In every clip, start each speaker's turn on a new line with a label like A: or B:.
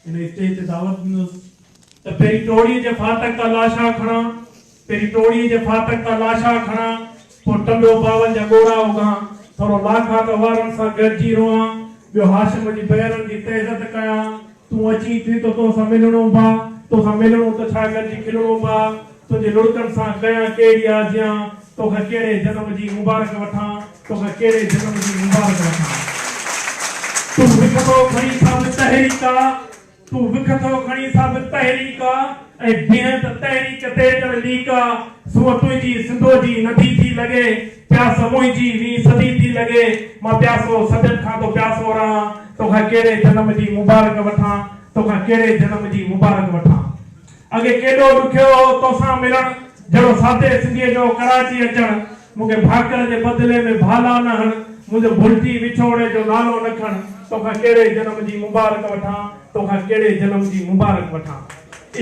A: In stage ते दावत ॾिनुसि त पहिरीं टोड़ी जे फाटक तां लाशा खणा, पहिरीं टोड़ी जे फाटक तां लाशा खणा, पोइ टंडो बावन जा गोरा उगा, थोरो लाखात वारनि सां गॾिजी रोआं, ॿियो हाशिम जी बैरनि जी तेज़त कयां, तूं अची थी तो तोसां मिलणो बा, तोसां मिलणो त छा गॾिजी खिलणो बा, तुंहिंजे लुड़कनि सां कयां कहिड़ी आजियां, तोखां कहिड़े जन्म जी मुबारक वठां, तोखां कहिड़े जन्म जी मुबारक वठां। तूं विखतो खणी साबित तहरीका, तूं विखतो खणी साबित तहरीका, ऐं जीअं त तहरीक ते ॼण लीका, सूअं तुंहिंजी सिंधो जी नदी थी लॻे, प्यास मुंहिंजी वी सदी थी लॻे, मां प्यासो सदियनि खां तो प्यासो रहां, तोखां कहिड़े जन्म जी मुबारक वठां, तोखां कहिड़े जन्म जी मुबारक वठां। अॻे केॾो ॾुखियो हो तोसां मिलण, जहिड़ो सादे सिंधीअ जो कराची अचण, मूंखे भाकर जे बदिले में भाला न हण, मुंहिंजो भुलिजी विछोड़े जो नालो न खण, तोखां कहिड़े जन्म जी मुबारक वठां, तोखां कहिड़े जन्म जी मुबारक वठां।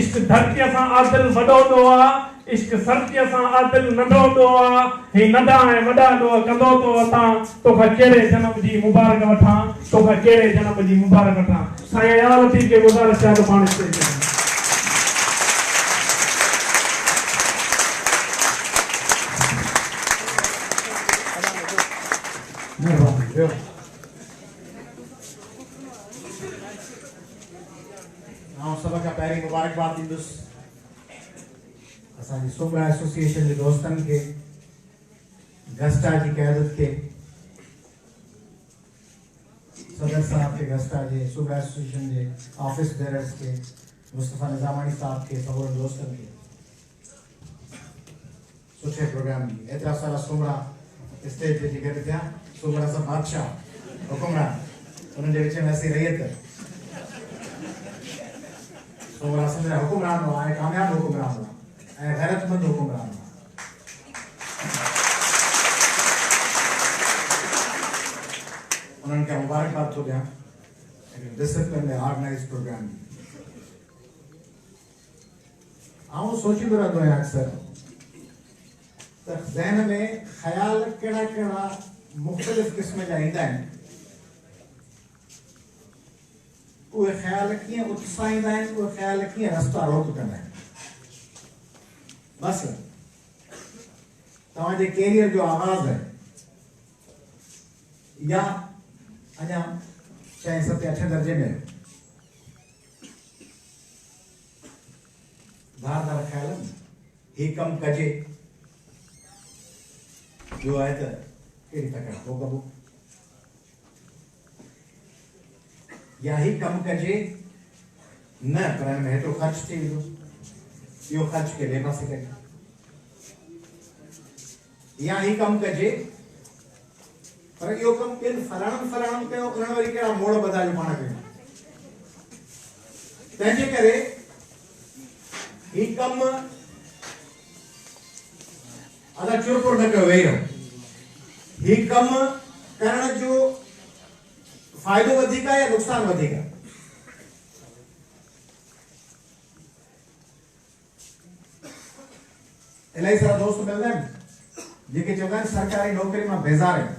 A: इश्क धरतीअ सां आदिल वॾो हूंदो आहे, इश्क सरतीअ सां आदिल नंढो हूंदो आहे, ही नंढा ऐं वॾा ॾोह कंदो तो असां, तोखां कहिड़े जन्म जी मुबारक वठां, तोखां कहिड़े जन्म जी मुबारक वठां। साईं यावती खे गुज़ारिश कयां तो पाण स्टेज ते
B: सबका पहली मुबारकबाद दींदुस असांजी सुमरा एसोसिएशन के दोस्तन के, गस्टा की क़यादत के, सदर साहब के, गस्टा के, सुमरा एसोसिएशन के ऑफिस बेरर्स के, मुस्तफा निजामानी साहब के, सब दोस्तन के सुठे प्रोग्राम की एतरा सारा सुमरा स्टेज पे गॾु थिया, सुमरा सब बादशाह हुकुमरान, उन्हनि जे विच में असीं रहियत, सुमरा असांजा हुकुमरान हुआ ऐं कामयाब हुकुमरान हुआ ऐं गैरतमंद हुकुमरान हुआ। उन्हनि खे मुबारकबाद थो ॾियां डिसिप्लिन में ऑर्गेनाइज प्रोग्राम जी। आउं सोचींदो रहंदो आहियां अक्सर त ज़हन में ख़्याल कहिड़ा कहिड़ा मुख़्तलिफ़ क़िस्म जा ईंदा आहिनि, उहे ख़्याल कीअं उत्साहींदा आहिनि, उहे ख़्याल कीअं रस्ता रोक कंदा आहिनि। बस तव्हांजे कैरियर जो आगाज़ है या अञा 6, 7, 8 दर्जे में धार ख़्याल ही कम कजे जो है तो कहिड़ी तकड़ हो कबो, या ही कम कजे न पर में हेतिरो ख़र्च थी वेंदो, इहो ख़र्च के ॿिए पासे कजे, या ही कम कजे पर इहो कम ॿियनि फलाणनि कयो, उन्हनि वरी कहिड़ा मोड़ बधायो पाण खे, तंहिंजे करे ही कम अला चुरपुर न कयो वेही रहो, ही कम करण जो फायदो वधीक है या नुकसान वधीक है? इलाही सारा दोस्त मिलंदा आहिनि जेके चवंदा आहिनि सरकारी नौकरी मां बेज़ार आहिनि,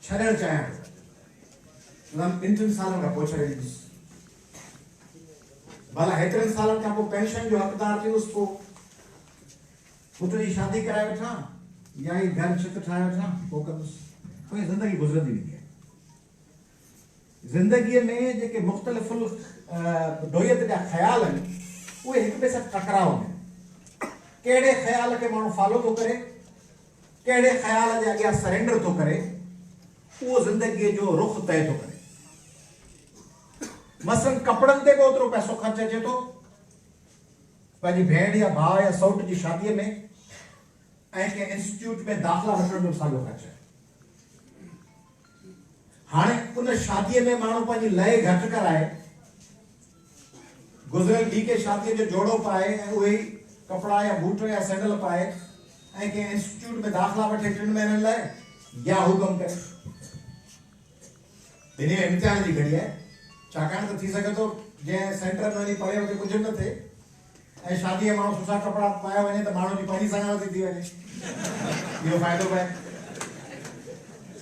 B: छॾणु चाहियां थो, 2-3 सालनि खां पोइ छॾे ॾींदुसि, भला हेतिरनि सालनि खां पोइ पेंशन जो हक़दार थींदुसि, पोइ पुट जी शादी कराए वठां या ही घर छित ठाहे वठां, पोइ कंदुसि, कोई जिंदगी गुज़रंदी वेंदी है। जिंदगी में जेके मुख़्तलिफ़ डोयत जा ख़्याल आहिनि उहे हिक ॿिए सां टकराव में, कहिड़े ख़्याल खे माण्हू फॉलो थो करे, कहिड़े ख़्याल जे अॻियां सरेंडर थो करे, उहो ज़िंदगीअ जो रुख़ तय थो करे। मसलन कपड़नि ते बि ओतिरो पैसो ख़र्च अचे थो, पंहिंजी भेण या भाउ या सौट जी शादीअ में, ऐं कंहिं इंस्टीट्यूट में दाख़िला वठण जो साॻियो ख़र्च आहे। हाणे उन शादीअ में माण्हू पंहिंजी लय घटि कराए, गुज़रियल ॿी के शादीअ जो जोड़ो पाए ऐं उहे ई कपिड़ा या बूट या सैंडल पाए ऐं कंहिं इंस्टीट्यूट में दाख़िला वठे 3 महीननि लाइ, या हू कमु करे। ॿिन्ही में इम्तिहान जी घड़ी आहे, छाकाणि त थी सघे थो जंहिं सेंटर में वञी पढ़े हुते कुझु न थिए ऐं शादीअ में माण्हू सुठा कपिड़ा पाया वञे त माण्हू जी पंहिंजी संगाती थी वञे, इहो फ़ाइदो पए।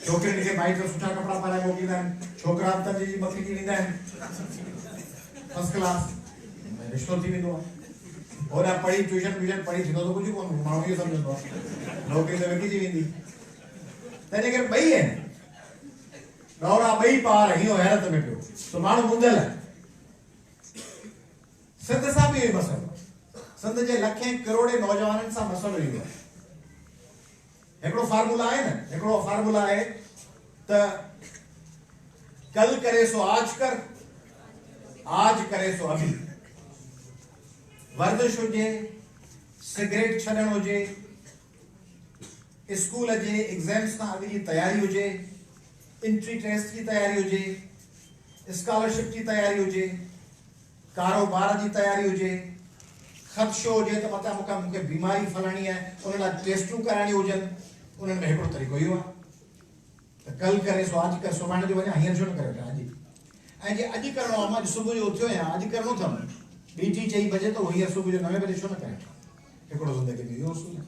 B: छोकिरियुनि खे माइट सुठा कपिड़ा पाराए मोकिलींदा आहिनि, छोकिरा हथनि जी मथे थी वेंदा आहिनि फर्स्ट क्लास, रिश्तो थी वेंदो आहे। होॾा पढ़ी ट्यूशन पढ़ी थींदो त कुझु कोन, माण्हू इहो सम्झंदो आहे नौकिरी त विकिजी वेंदी। तंहिंजे करे ॿई आहिनि, दौरा ॿई पार, हीअं हैरत में पियो त माण्हू मुंदल आहे। सिंध सां बि इहो मसइलो, सिंध जे लखें करोड़े नौजवाननि सां मसइलो इहो आहे। हिकिड़ो फार्मूला आहे न, हिकिड़ो फार्मूला आहे त कल करे सो आज कर, आज करे सो अभी। वर्जिश हुजे, सिगरेट छॾणु हुजे, स्कूल जे एग्जाम्स खां अॻु जी तयारी हुजे, एंट्री टेस्ट जी तयारी हुजे, स्कॉलरशिप जी तयारी हुजे, कारोबार जी तयारी हुजे, ख़दशो हुजे त मथां मूंखे बीमारी फलाणी आहे, उन लाइ टेस्टूं कराइणी हुजनि, उन्हनि में हिकिड़ो तरीक़ो इहो आहे त कल करे सो आज कर, सुभाणे जो वञा हींअर छो न करे वठां अॼु। ऐं जे अॼु करिणो आहे, मां सुबुह जो उथियो आहियां, अॼु करिणो अथमि, ॿी टी चई बजे त हींअर सुबुह जो 9 बजे छो न करे। हिकिड़ो ज़िंदगी में इहो उसूल आहे,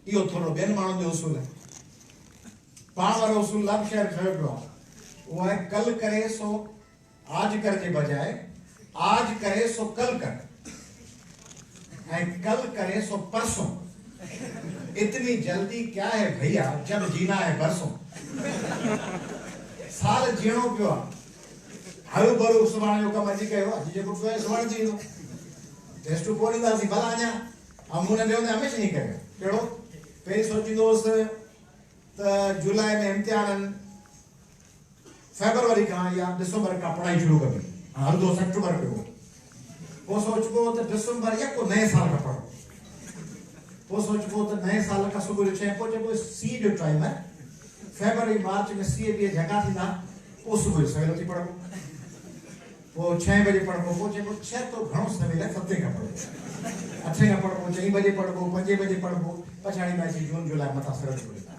B: इहो थोरो ॿियनि माण्हुनि जो उसूल आहे। पाण वारो उसूल लाभ शहर खयो पियो आहे, उहो आहे कल करे सो आज कर जे बजाए आज करे सो कल कर, ऐं कल करे सो परसों। इतनी जल्दी क्या है भैया, जब जीना है परसों। साल जीणो पियो आहे, हरू भरू सुभाणे जो कमु अॼु कयो, अॼु जेको पियो आहे सुभाणे जींदो। टेस्टूं कोन ईंदासीं भला अञा, ऐं मूं नंढे हूंदे हमेशह ईअं कयो। कहिड़ो, पहिरीं सोचींदो हुउसि त जुलाई में इम्तिहान, फेब्रुआरी खां या दिसंबर खां पढ़ाई शुरू करणी, हर 2 अक्टूबर पियो। पोइ सोचबो त दिसंबर या को नए साल खां पढ़ो, पोइ सोचबो त नए साल खां सुबुह जो 6, पोइ चइबो सी जो टाइम आहे, फेब्रुआरी मार्च में सी बी जॻह थींदा, पोइ सुबुह जो सवेल थी पढ़बो, पोइ 6 बजे पढ़बो, पोइ चइबो 6 तो घणो सवेल आहे, 7 खां पढ़बो, 8 खां पढ़बो, 4 बजे पढ़बो, 5 बजे पढ़बो, पछाड़ी में अची जून जुलाई मथां सर शुरू थींदा।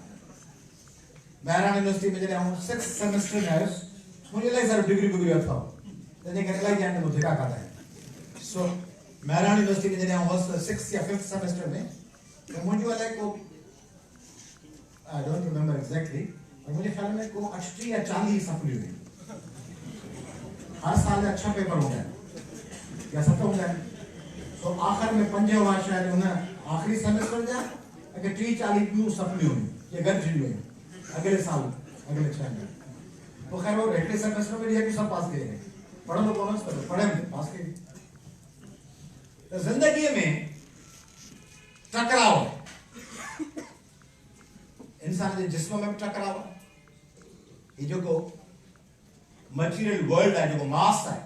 B: बहिराण यूनिवर्सिटी में जॾहिं आउं 6th सेमेस्टर में आयुसि, मुंहिंजी इलाही सारी डिग्री अथव, तंहिंजे करे इलाही ॼणनि मूं धिका खाधा आहिनि। सो बहिराण यूनिवर्सिटी में जॾहिं आउं हुअसि 6th या 5th सेमेस्टर में, त मुंहिंजो अलाए को, आई डोंट रिमेंबर एग्जैक्टली, पर मुंहिंजे ख्याल में को 38 या 40 सप्लियूं हुई। हर साल जा 6 पेपर हूंदा आहिनि या 7 हूंदा आहिनि। तो आख़िर में 5 हुआ शायदि हुन आख़िरी सेमेस्टर जा, अॻे 30-40 ॿियूं सप्लियूं हुयूं, ये गॾिजी हुयूं अगले साल, अगले 6 में। तो खैर वो हिकिड़े सेमेस्टर में ये सब पास कये, पढ़ंदो कोन्हसि त पढ़े पास कये। त ज़िंदगीअ में टकराव, इंसान जे जिस्म में टकराव, ये जेको मटीरियल वर्ल्ड आहे, जेको मास आहे,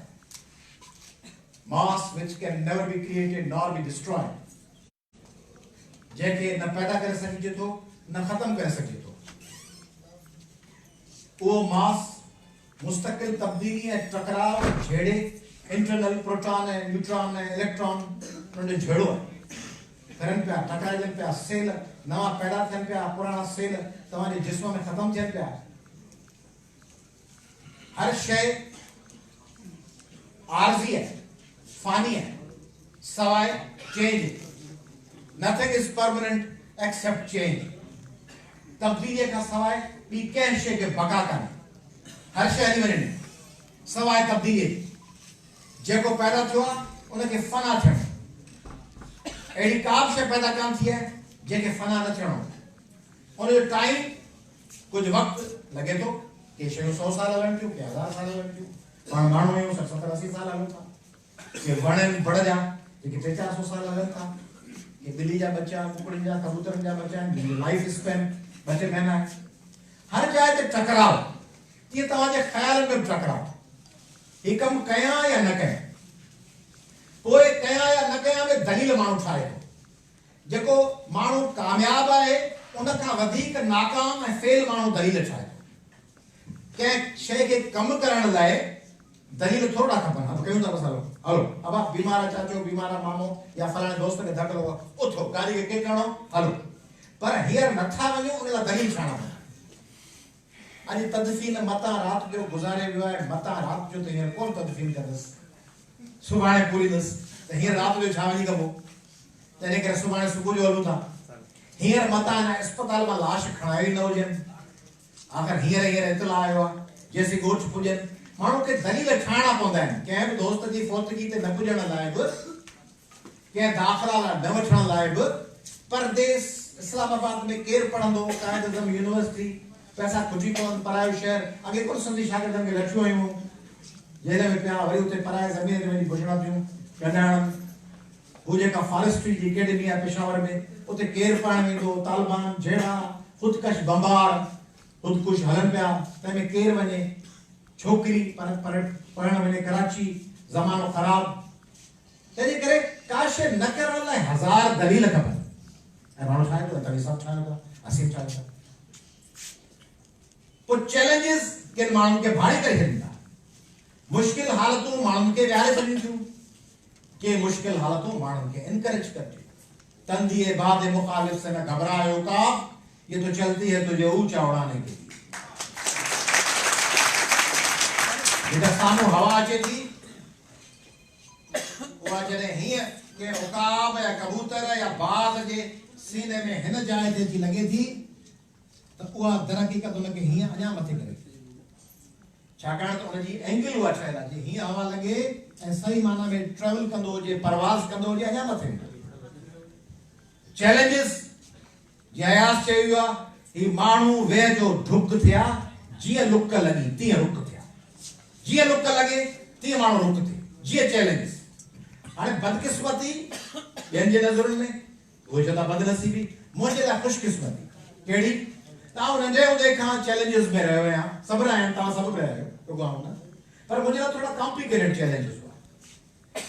B: मास which can never be created nor be destroyed, जंहिंखे न पैदा करे सघिजे थो न ख़त्म करे सघिजे थो, वो मास मुस्तकिल तब्दीली ऐं टकराव झेड़े इंटरनल प्रोटॉन ऐं न्यूट्रॉन ऐं इलेक्ट्रॉन उन्हनि जो झेड़ो आहे, करनि पिया, टकराइजनि पिया, सेल नवां पैदा थियनि पिया, पुराणा सेल तव्हांजे जिस्म में ख़त्म थियनि पिया। हर शइ आरज़ी आहे, फानी है, सवाए change. Nothing is permanent except change. तब्दीली का सवाए ॿी कंहिं शइ खे बका कान्हे, हर शइ हली वञे सवाए तब्दीली। जेको पैदा थियो आहे उनखे फना थियणो, अहिड़ी का बि शइ पैदा कान थी आहे जंहिंखे फना न थियणो। उनजो टाइम कुझु वक़्तु लॻे थो, के शयूं 100 साल हलनि थियूं, के 1000 साल हलनि थियूं, पाण माण्हू आहियूं 70-80 साल हलूं था। के वण बड़ जा जेके 300-400 साल हलनि था, के ॿिली जा बच्चा, कुकड़ियुनि जा, कबूतरनि जा बच्चा आहिनि, लाइफ स्पेन 2-3 महीना आहे। हर जाइ ते टकराव, तीअं तव्हांजे ख़्यालनि में बि टकराव, हीउ कमु कयां या न कयां, पोइ कयां या न कयां में दलील माण्हू ठाहे थो। जेको माण्हू कामयाब आहे उनखां वधीक नाकाम ऐं फेल माण्हू दलील ठाहे थो। कंहिं शइ खे कमु करण लाइ दलील थोड़ा खपनि। अब कयूं था मसालो, हलो अब आप बीमार चाचो, बीमार मामो या फलाणे दोस्त के धक लो, उथो गाड़ी के के करणो, हलो। पर हींअर नथा वञो, उन लाइ दलील ठाहिणो पवंदो। अॼु तदफीन मतां राति जो गुज़ारे वियो आहे, मतां राति जो त हींअर कोन तदफीन कंदुसि, सुभाणे पूरींदुसि, त हींअर राति जो छा वञी कबो, तंहिंजे करे सुभाणे सुबुह जो हलूं था। हींअर मतां अस्पताल मां लाश खणाई न हुजनि, आखिर हींअर इतला आयो आहे जेसी ॻोठ पुॼनि माण्हू खे दलील ठाहिणा पवंदा आहिनि कंहिं बि दोस्त जी फोतगी ते न पुॼण लाइ बि कंहिं दाख़िला लाइ न वठण लाइ बि परदेस इस्लामाबाद में केरु पढ़ंदो काइद आज़म यूनिवर्सिटी पैसा खुटी पवनि परायो शहर अॻे कुझु सिंधी शागिर्दनि खे लठियूं आयूं जेल में पिया वरी उते पराए ज़मीन ते वञी पुछणा थियूं ॻंढाइण हू जेका फॉरेस्ट्री जी अकेडमी आहे पेशावर में उते केरु पढ़ण वेंदो तालिबान जहिड़ा ख़ुदकश बम्बार ख़ुदकुश हलन पिया तंहिंमें केरु वञे छोकिरी पढ़ण वञे कराची ज़मानो ख़राब तंहिंजे करे का शइ न करण लाइ 1000 दलील खपनि ऐं माण्हू ठाहे थो तव्हां सभु ठाहियो था असीं ठाहियो था पोइ चैलेंजिस किन माण्हुनि खे भाड़ी करे छॾीनि था मुश्किल हालतूं माण्हुनि खे विहारे छॾीनि थियूं के मुश्किल हालतूं माण्हुनि खे इनकरेज कनि थियूं तंदिए बाद मुखालिफ से न घबरायो का ये तो चलती है तुझे ऊंचा उड़ाने के लिए जेका साम्हूं हवा अचे थी उहा जॾहिं हीअं के उकाब या कबूतर या बाज़ जे सीने में हिन जाइ ते थी लॻे थी त उहा दरहक़ीक़त उनखे हीअं अञा मथे करे छाकाणि त उनजी एंगल उहा ठहियल आहे हीअं हवा लॻे ऐं सही माना में ट्रेवल कंदो हुजे परवाज़ कंदो हुजे अञा मथे चैलेंजिस जयास चयो आहे ही माण्हू वे जो ढुक थिया जीअं लुक लॻी तीअं रुक थिया जीअं लुक लॻे तीअं माण्हू रुक थिए जीअं चैलेंजिस हाणे बदकिस्मती ॿियनि जे नज़रुनि में उहे चवंदा बदनसीबी मुंहिंजे लाइ ख़ुशकिस्मती कहिड़ी तव्हां नंढे हूंदे खां चैलेंजिस में रहियो आहियां सभु रहिया आहिनि तव्हां सभु रहिया आहियो रुॻो न पर मुंहिंजे लाइ थोरा कॉम्प्लिकेटेड चैलेंजिस हुआ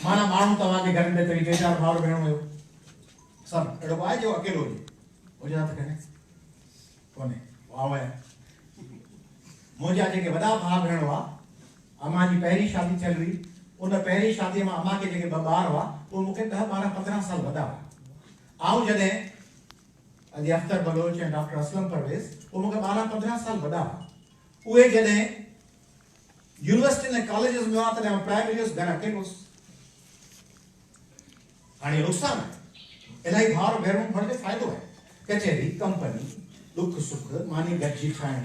B: माना माण्हू तव्हांजे घर में 3-4 भाउर भेण हुयो सभु अहिड़ो आहे जो अकेलो हुजे मुंहिंजे हथ कने कोन्हे वाह वाह मुंहिंजा जेके वॾा भाउ भेण हुआ अम्मा जी पहिरीं शादी थियल हुई उन पहिरीं शादीअ मां अम्मा खे जेके 2 ॿार हुआ उहे मूंखे 10-12-15 साल वॾा हुआ आऊं जॾहिं अली अख्तर बलोच ऐं डॉक्टर असलम परवेज़ उहे मूंखे 12-15 साल वॾा हुआ उहे जॾहिं यूनिवर्सिटी ऐं कॉलेजिस में हुआ तॾहिं प्राइमरी हुयुसि घर अकेलो हुयुसि हाणे नुक़सानु आहे इलाही भाउर भेनरूं हुअण जो फ़ाइदो आहे कचहरी कंपनी दुख सुख मानी गॾिजी ठाहिण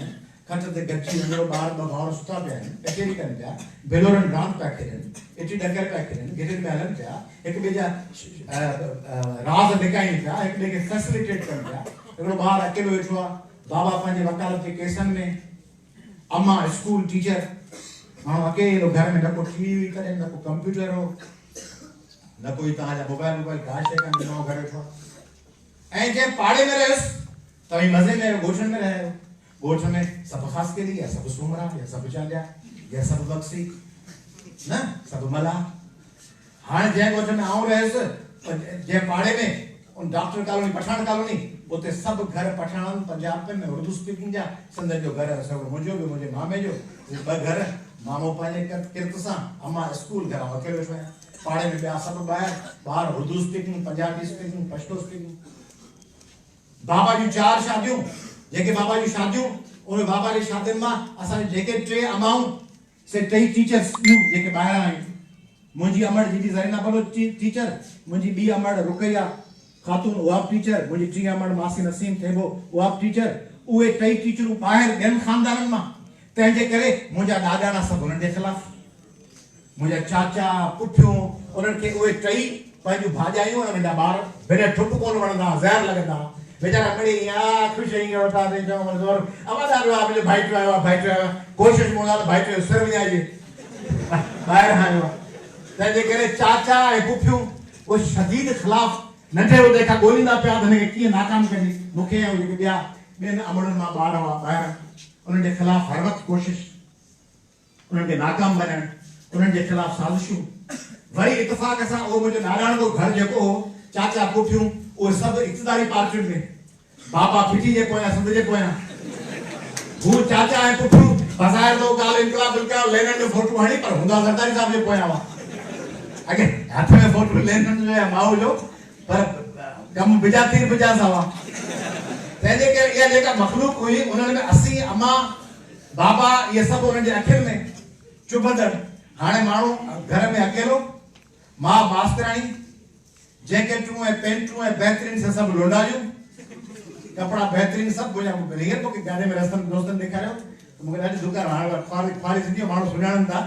B: खट ते गॾिजी नंढड़ो ॿार 2 भाउर सुता पिया आहिनि कचहरी कनि पिया बेलोरनि रांदि पिया खेॾनि इटी ॾकर पिया खेॾनि गिरनि में हलनि पिया हिक ॿिए जा राज़ लिकाइनि पिया हिक ॿिए खे फैसिलिटेट कनि पिया हिकिड़ो ॿार अकेलो वेठो आहे बाबा पंहिंजे वकालत जे केसनि में अम्मा स्कूल टीचर माण्हू अकेलो घर में न को टीवी करे न को कंप्यूटर हो न कोई तव्हांजा मोबाइल का शइ कान ॾिनो घर वेठो ऐं जंहिं पाड़े में रहियुसि तव्हां मज़े में ॻोठनि में रहिया आहियो ॻोठ में सभु ख़ासि केली या सभु सुमरा या सभु चालिया या सभु बक्सी न सभु मला हाणे जंहिं ॻोठ में आऊं रहियुसि जंहिं पाड़े में उन डॉक्टर कॉलोनी पठान कॉलोनी उते सभु घर पठाणनि पंजाबी में उर्दू स्पीकिंग जा सिंध जो घर सभु मुंहिंजो बि मुंहिंजे मामे जो 2 घर मामो पंहिंजे किर्त सां अम्मा स्कूल घर अकेलो वेठो आहियां पाड़े में ॿिया सभु ॿार Urdu speaking Punjabi speaking Pashto speaking बाबा जी 4 शादियूं जेके बाबा जी शादियूं उन बाबा जी शादियुनि मां असांजे जेके 3 अमाऊं से 3 टीचर्स जेके ॿाहिरां आहियूं मुंहिंजी अमड़ जी ज़रीना बलोच टीचर मुंहिंजी ॿी अमड़ रुकैया खातून उहा टीचर मुंहिंजी 3 अमड़ मासी नसीम थेबो उहा टीचर उहे 3 टीचरूं ॿाहिरि ॿियनि ख़ानदाननि मां तंहिंजे करे मुंहिंजा ॾाॾाणा सभु उन्हनि जे ख़िलाफ़ मुंहिंजा चाचा पुठियूं उन्हनि खे उहे 3 पंहिंजूं भाॼायूं ऐं मुंहिंजा ॿार बिना ठुक कोन वणंदा ज़हर लॻंदा बेचारा खड़ी यार खुश है बता दे जो मजदूर अब आ रहा है भाई तो आया कोशिश मोला भाई तो सर में आइए बाहर आयो तंहिंजे करे चाचा ऐं पुफियूं वो शदीद खिलाफ नंढे हो देखा गोली ना पिया धने की नाकाम करी मूंखे ऐं जेके ॿिया ॿियनि अमड़नि मां ॿार हुआ ॿाहिरि उन्हनि जे ख़िलाफ़ हर वक़्तु कोशिश उन्हनि खे नाकाम बनाइण उन्हनि जे ख़िलाफ़ साज़िशूं वरी इतफ़ाक़ सां उहो मुंहिंजो नारायण जो घर जेको हो चाचा पुफियूं उहे सभु इक़्तिदारी पार्टियुनि में बाबा फिटी जे पोयां सिंध जे पोयां हू चाचा ऐं पुफियूं बज़ाहिर तो ॻाल्हि इनकलाब लेनन जो फोटो हणी पर हूंदा सरदारी साहब जे पोयां हुआ अॻे हथ में फोटो लेनन जो या माउ जो पर कम बिजा तीर बिजा सा हुआ तंहिंजे करे इहा जेका मखलूक हुई उन्हनि में असीं अम्मा बाबा इहे सभु उन्हनि जे अखियुनि में चुभंदड़ हाणे माण्हू घर में अकेलो मां मास्तराणी जैकेटूं ऐं पेंटूं ऐं बहितरीन से सभु लोंडायूं कपड़ा बेहतरीन सब मुझे हीअं मूंखे गाने में रस्तनि दोस्तनि ॾेखारियो त मूंखे ॾाढी दुकान हाणे ख़ाली सिंधी माण्हू सुञाणनि था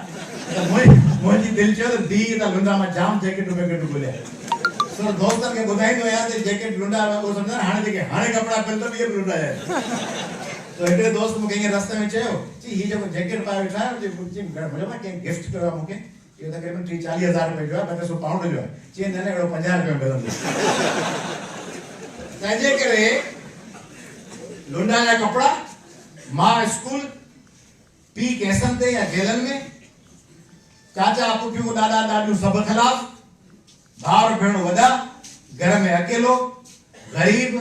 B: त मुंहिंजी दिलि चयो त धीउ त लुंडा मां जाम जैकेटूं वैकेटूं ॻोल्हिया सो दोस्तनि खे ॿुधाईंदो आहियां त जैकेट लुंडा उहो सम्झनि हाणे जेके हाणे कपिड़ा पाइनि था इहे बि लुंडा आहिनि तो हिकिड़े दोस्त मूंखे हीअं रस्ते में चयो चई हीउ जेको जैकेट पाए वेठा आहियो मुंहिंजो न कंहिं गिफ्ट कयो आहे मूंखे इहो तक़रीबन 30-40 हज़ार रुपए जो आहे 200 पाउंड जो आहे चई न अहिड़ो 50 रुपए मिलंदो तंहिंजे करे लुंडा जा कपिड़ा मां स्कूल पी केसनि ते या जेलनि में चाचा पुठियूं ॾाॾा ॾाॾियूं सभु ख़िलाफ़ भाउर भेण वॾा घर में अकेलो ग़रीब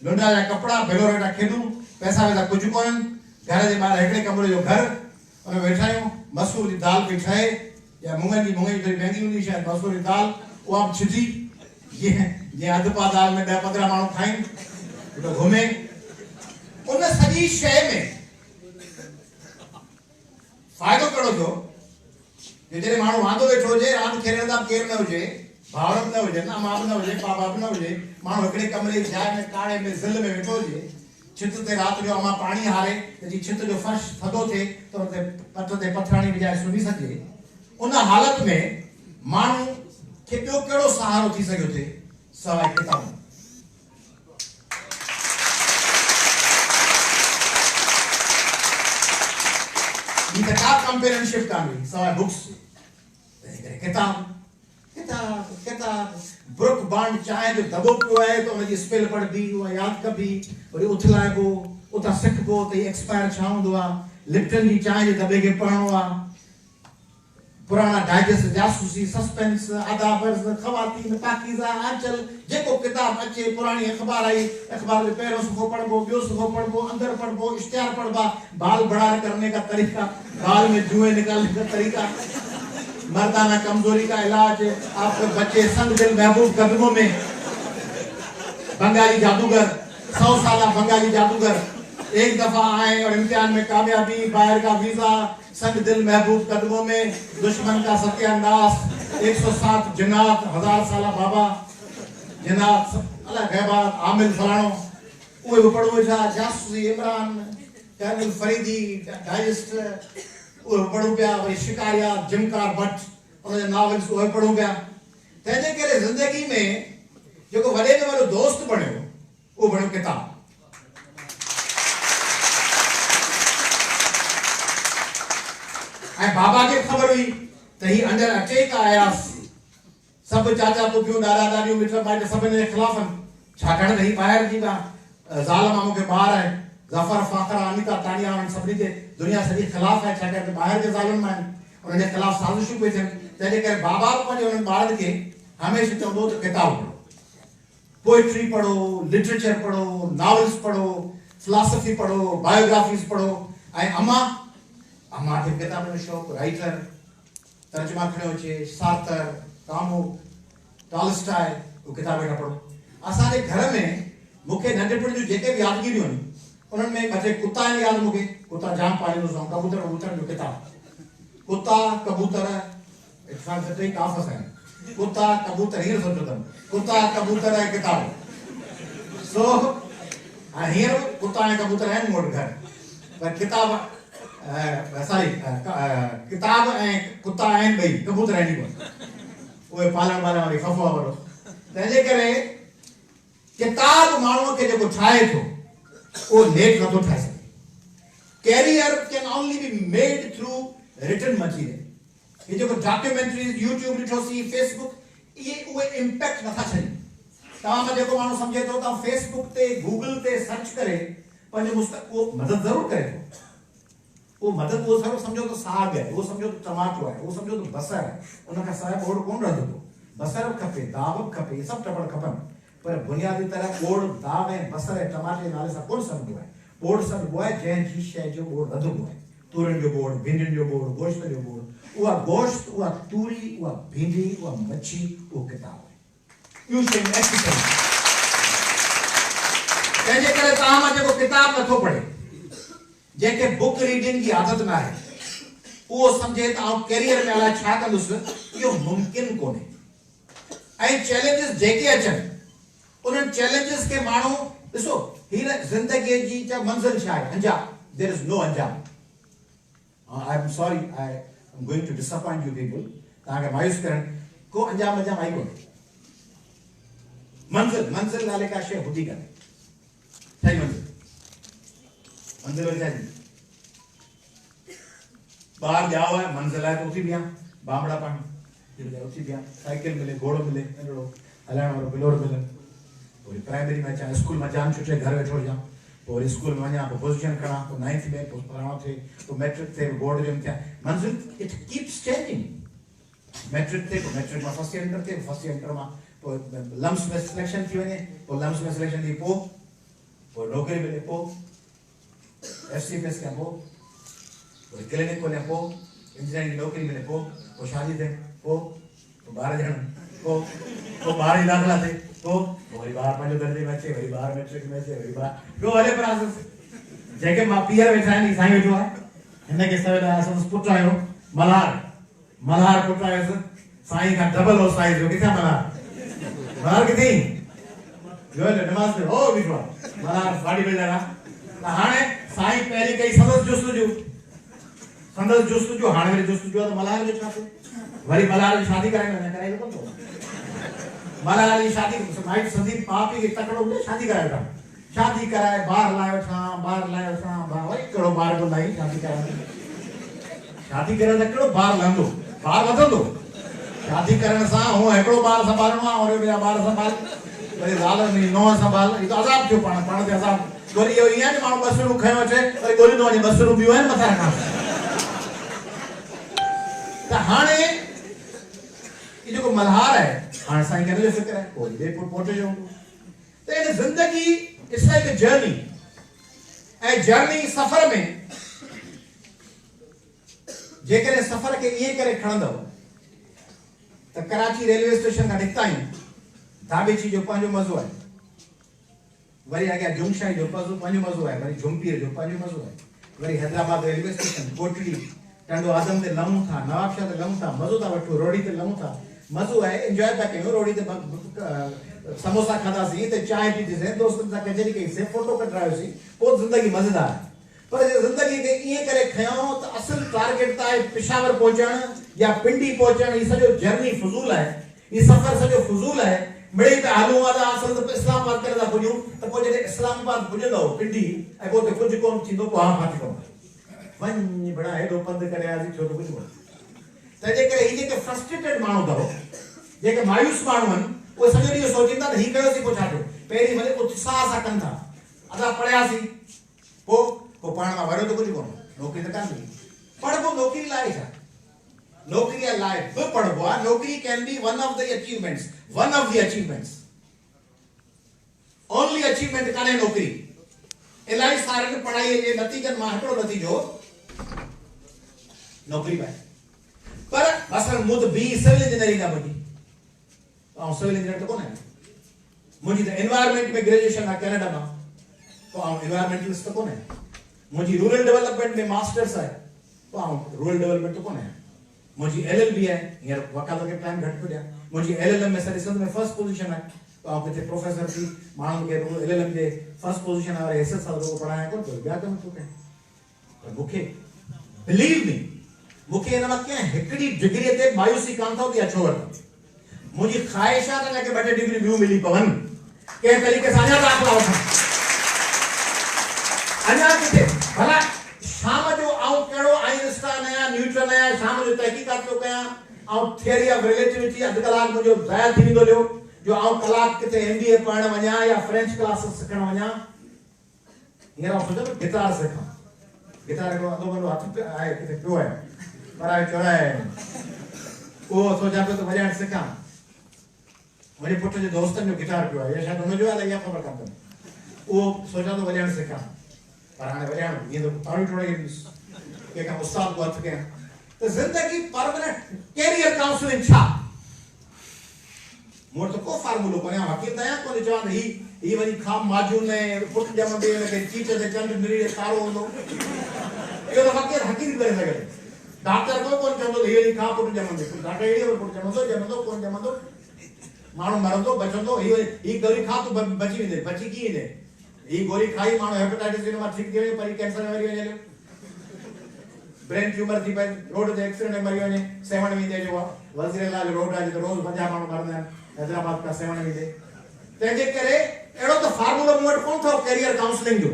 B: लुंडा जा कपिड़ा बेलोरेटा खेॾूं पैसा वैसा कुझु कोन्हनि घर जे ॿाहिरि हिकिड़े कमरे जो घर उन वेठा आहियूं मसूर जी दाल पई ठहे या मुङनि जी थोड़ी महांगी हूंदी शायदि मसूर जी दाल उहा बि छिजी जीअं अधु पा दाल में 10-15 माण्हू खाइनि तो घुमे उन सॼी शइ में फ़ाइदो कहिड़ो थियो जॾहिं माण्हू वांदो वेठो हुजे राति खेलण लाइ केरु न हुजे भाउर बि न हुजे अम्मा बि न हुजे पापा बि न हुजे माण्हू हिकिड़े कमरे जी जाइ में काणे में ज़िल में वेठो हुजे छित ते राति जो अम्मा पाणी हारे त जी छित जो फर्श थधो थिए त हुते पट ते पथराणी विझाए सुम्ही सघे उन हालत में माण्हू खे ॿियो कहिड़ो सहारो थी सघियो थिए सवाइ किताब ॿी त का कंपेरियनशिप कान हुई सवाइ बुक्स तंहिं करे किताब किताब किताब ब्रुक बांड चांहि जो दॿो पियो आहे त हुनजी स्पेल पढ़बी उहा यादि कबी वरी उथलाइबो उतां सिखबो त हीउ एक्सपायर छा हूंदो आहे लिप्टन जी चांहि जे दॿे खे पढ़णो आहे पुराना डाइजेस्ट जासूसी सस्पेंस अदाबर्स ख़वातीन पाकीज़ा आंचल जेको किताब अचे पुरानी अख़बार आई अख़बार जो पहिरों सुफ़ो पढ़बो ॿियो सुफ़ो पढ़बो अंदर पढ़बो इश्तिहार पढ़बा बाल बड़ा करने का तरीका बाल में जुएं निकालने का तरीका मर्दाना कमजोरी का इलाज आपके बच्चे संग दिल महबूब कदमों में बंगाली जादूगर 100 साल बंगाली जादूगर एक दफा आए और इम्तिहान में कामयाबी बाहर का वीजा संग दिल महबूब कदमों में दुश्मन का सत्यानाश 107 जिन्नात 1000 साल बाबा जिन्नात अल्लाह गैबात आमिल फलानो उहे भी पढ़ो था जासूसी इमरान कर्नल फरीदी डाइजेस्ट उहे पढ़ो पिया वरी शिकारिया जिमकार भट्ट उन नॉवेल्स उहे पढ़ो पिया तंहिंजे करे ज़िंदगी में जेको वॾे में वॾो दोस्त बणियो उहो बणियो किताब ऐं बाबा खे ख़बर हुई त ही अंदर अटैक आयास सब चाचा पुफियूं ॾाॾा ॾाॾियूं मिट माइट सभिनि जे ख़िलाफ़ छाकाणि त ही ॿाहिरि जी ज़ालम मूंखे ॿार आहे ज़फर फ़ाखर अनिता तानिया उन्हनि सभिनी खे दुनिया सॼी ख़िलाफ़ आहे छाकाणि त ॿाहिरि जे ज़ालुनि में आहिनि उन्हनि जे ख़िलाफ़ साज़िशूं पई थियनि तंहिंजे करे बाबा बि पंहिंजे उन्हनि ॿारनि खे हमेशह चवंदो त किताब पढ़ो पोइट्री पढ़ो लिटरेचर पढ़ो नॉवेल्स पढ़ो फिलॉसफी पढ़ो बायोग्राफीज़ पढ़ो ऐं अम्मा खे किताबनि जो शौक़ु राइटर तर्जुमा खणियो अचे सार्थर कामू टॉलस्टॉय वो किताब वेठा पढ़ो असांजे घर में मूंखे नंढपण जूं जेके बि यादगिरियूं आहिनि उन्हनि में ॿ टे कुता आहिनि यादि मूंखे कुता जाम पालींदो कबूतर कबूतर जो किताब कुता कबूतर टे काफ़स आहिनि कुता कबूतर हींअर सोचो अथमि कुता कबूतर ऐं किताब सो हाणे हींअर कुता ऐं कबूतर आहिनि मूं वटि घर पर किताब सॉरी किताब ऐं कुता आहिनि ॿई कबूतर आहिनि उहे पालण वारा वारी ख़फ़ो आहे वॾो तंहिंजे करे किताब माण्हूअ खे जेको ठाहे थो उहो नेक नथो ठाहे सघे career can only be made through written material ये जेको डॉक्यूमेंट्रीज़ यूट्यूब ॾिठोसीं फेसबुक इहे उहे इम्पैक्ट नथा छॾनि तव्हां मां जेको माण्हू सम्झे थो तव्हां फेसबुक ते गूगल ते सर्च करे पंहिंजो उहो मदद ज़रूरु करे थो वो मदद वो सर समझो तो साग है वो समझो तो टमाटो है वो समझो तो बसर है उनका साया बोर्ड कौन रह दो बसर खपे दाब खपे सब टपड़ खपन पर बुनियादी तरह बोर्ड दाब है बसर है टमाटे नाले सा कौन समझो है बोर्ड सब वो है जैन जी शय जो बोर्ड रह दो है तूरन जो बोर्ड भिंडिन जो बोर्ड गोश्त जो बोर्ड वो गोश्त वो तूरी वो भिंडी वो मच्छी वो किताब है यू शुड एक्सरसाइज तंहिंजे करे तव्हां मां जेको किताब नथो पढ़े जेके बुक रीडिंग की आदत ना है वो समझे तो कैरियर में अलाए छा कंदुसि इहो मुमकिन कोन्हे ऐं चैलेंजेस जेके अचनि उन्हनि चैलेंजेस के माण्हू ॾिसो हीअ ज़िंदगीअ जी मंज़िल छा आहे? अंजाम. There is no अंजाम. I'm sorry, I'm going to disappoint you people. तव्हांखे मायूस करण को अंजाम आई कोन्हे. मंज़िल नाले का शइ हुजी कान्हे. छा जी मंज़िल वरी छा जी? ॿार ॼाओ आहे मंज़िल आहे त उथी बीहां बामड़ा पाणी उथी बीहां साइकिल मिले घोड़ो मिले नंढड़ो हलाइण वारो बिलोर मिले पोइ प्राइमरी में अचां स्कूल में जान छुटे घर वेठो हुजां पोइ स्कूल में वञा पोइ पोज़ीशन खणा पोइ 9th में पोइ पढ़ाणो थिए पोइ मैट्रिक थिए बोर्ड जो इम्तिहान मंज़िल इट कीप्स चेंजिंग मैट्रिक थिए पोइ मैट्रिक में फर्स्ट एंटर थिए फर्स्ट एंटर में पोइ लम्स में सिलेक्शन थी वञे पोइ लम्स में सिलेक्शन थी पोइ नौकरी मिले पोइ FCPS खां पोइ क्लिनिक खोलिया पोइ इंजीनियरिंग की नौकरी मिले पोइ शादी थिए पोइ ॿार ॼणा पोइ ॿार जी दाख़िला थिए पोइ वरी ॿार पंहिंजो दर्जे में अचे वरी ॿार मैट्रिक में अचे वरी ॿार ॿियो हले प्रोसेस जेके मां पीअर वेठा आहिनि साईं वेठो आहे हिनखे सवेल असां पुटु आहियो मल्हार पुटु आयुसि साईं खां डबल हो साइज़ जो किथे मल्हार किथे जो नमाज़ में हो बीठो आहे मल्हार बॉडी बिल्डर आहे त हाणे साईं पहिरीं कई संदसि जुस्तजू हाणे वरी जुस्तजू आहे त मल्हार जो छा थियो वरी मल्हार जी शादी कराए कराई कोन थो मल्हार जी शादी माइट सदी पापी खे तकड़ो हुजे शादी कराए ॿार लाइ वठां वरी कहिड़ो ॿार को लाई शादी करण त कहिड़ो ॿार लहंदो ॿार वधंदो शादी करण सां हूअ हिकिड़ो ॿार संभालणो आहे और ॿिया ॿार संभाल वरी ज़ाल नौंहं संभाल इहो अज़ाब थियो पाण ते अज़ाब वरी इहो ईअं आहे माण्हू बसूं खयो अचे वरी ॻोल्हींदो वञे बसूं ॿियूं आहिनि मथां रखां त हाणे ये जो मल्हार है हां साईं खे जो फिक्र है कोई दे पोटे जो तो इन जिंदगी it's like a journey a journey सफर में जेकरे सफर के ये करे खणंदो त कराची रेलवे स्टेशन का निकता ही धाबेची जो पंहिंजो मज़ो है वरी अॻियां जुमशाही जो पंहिंजो मज़ो है वरी झुमपीर जो पंहिंजो मज़ो है वरी हैदराबाद रेलवे स्टेशन कोटड़ी टंडो आदम ते लहूं था नवाबशाह ते लहूं था मज़ो था वठो रोड़ी ते लहूं था मज़ो है एंजॉय था कयूं रोड़ी ते समोसा खाधासीं ते चाय पीतीसीं दोस्तनि सां कचहरी कईसीं फोटो कढायोसीं पोइ ज़िंदगी मज़ेदार पर जे ज़िंदगी खे ईअं करे खयों त असुल टारगेट त आहे पेशावर पहुचण या पिंडी पहुचण ही सॼो जर्नी फज़ूल आहे ही सफ़र सॼो फज़ूल आहे मिड़ई त हलूं था असल त इस्लामाबाद करे था पुॼूं त पोइ जॾहिं इस्लामाबाद पुॼंदो पिंडी ऐं पोइ हुते कुझु कोन थींदो पोइ हा फाटी कोन वञ बड़ा हेॾो पंधु करे आयासीं छो त कुझु कोन त जेके ही जेके फ्रस्ट्रेटेड माण्हू अथव जेके मायूस माण्हू आहिनि उहे सॼो ॾींहुं सोचींदा त हीउ कयोसीं पोइ छा थियो पहिरीं भले उत्साह सां कनि था असां पढ़ियासीं पोइ पाण मां वॾो त कुझु कोन नौकिरी त कान मिली पढ़बो नौकिरी लाइ छा नौकिरीअ लाइ बि पढ़बो आहे नौकिरी can be one of the achievements only achievement कान्हे नौकिरी इलाही सारनि पढ़ाईअ जे नतीजनि मां हिकिड़ो नतीजो नौकरी पाए पर मसलन मूं त बी सिविल इंजीनियरिंग आहे मुंहिंजी ऐं सिविल इंजीनियर त कोन आहे मुंहिंजी त एनवायरमेंट में ग्रेजुएशन आहे कैनेडा मां पोइ आउं एनवायरमेंटलिस्ट त कोन आहे मुंहिंजी रूरल डेवलपमेंट में मास्टर्स आहे पोइ आउं रूरल डेवलपमेंट त कोन आहे मुंहिंजी LLB आहे हींअर वकालत खे टाइम घटि पियो ॾियां मुंहिंजी LLM में सॼे सिंध में फर्स्ट पोजीशन आहे पोइ आउं किथे प्रोफेसर थी माण्हुनि खे LLM जे फर्स्ट पोजीशन वारे हिसे सां पढ़ायां कोन पियो ॿिया कम थो कयां पर मूंखे बिलीव मी मूंखे हिन वक़्तु कंहिं हिकिड़ी डिग्रीअ ते मायूसी कान थो की अछो वरितो मुंहिंजी ख़्वाहिश आहे त हिनखे 2 डिग्री ॿियूं मिली पवनि कंहिं तरीक़े सां अञा दाख़िला वठनि अञा किथे भला शाम जो आउं कहिड़ो आइंस्टाइन आहियां न्यूटन आहियां शाम जो तहक़ीक़ात थो कयां ऐं थियरी ऑफ रिलेटिविटी अधु कलाक मुंहिंजो ज़ाया थी वेंदो लियो जो आउं कलाक किथे MBA पढ़ण वञा या फ्रेंच क्लासेस सिखण वञा हींअर आउं सोचां गिटार सिखां गिटार हिकिड़ो अधो वॾो हथ आहे किथे पियो आहे पर आहे चोराए उहो सोचां पियो त वॼाइण सिखां मुंहिंजे पुट जे दोस्तनि जो गिटार पियो आहे या शायदि हुनजो आहे इहा ख़बर कान अथमि उहो सोचां थो वॼाइण सिखां पर हाणे वॼाइण ईअं त ताड़ी टोड़े कंहिंखां उस्ताद को हथु कयां त ज़िंदगी परमानेंट कैरियर काउंसलिंग छा मूं वटि त को फार्मूलो कोन्हे वकील त आहियां कोन चवां त ही वरी खाम माजून ऐं पुटु ॼमंदे हुनखे चीच ते चंड मिरी तारो हूंदो इहो त वकील हक़ीक़त करे सघे डॉक्टर को कोन चवंदो ही वरी खां पुटु ॼमंदे डॉक्टर अहिड़ी पुटु ॼमंदो कोन ॼमंदो माण्हू मरंदो बचंदो ही गरी खां तूं बची वेंदे बची कीअं वेंदे ई गोली खाई मानो हेपेटाइटिस बी में ठीक थी वञे पर कैंसर में मरी वञे ब्रेन ट्यूमर थी पे रोड ते एक्सीडेंट में मरी वञे 7 वींदे जो वज़ीर लाल रोड आहे तो रोज 50 माण्हू मरंदा आहिनि हैदराबाद का 7 वींदे तंहिंजे करे अहिड़ो त फार्मूलो मूं वटि कोन अथव कैरियर काउंसलिंग जो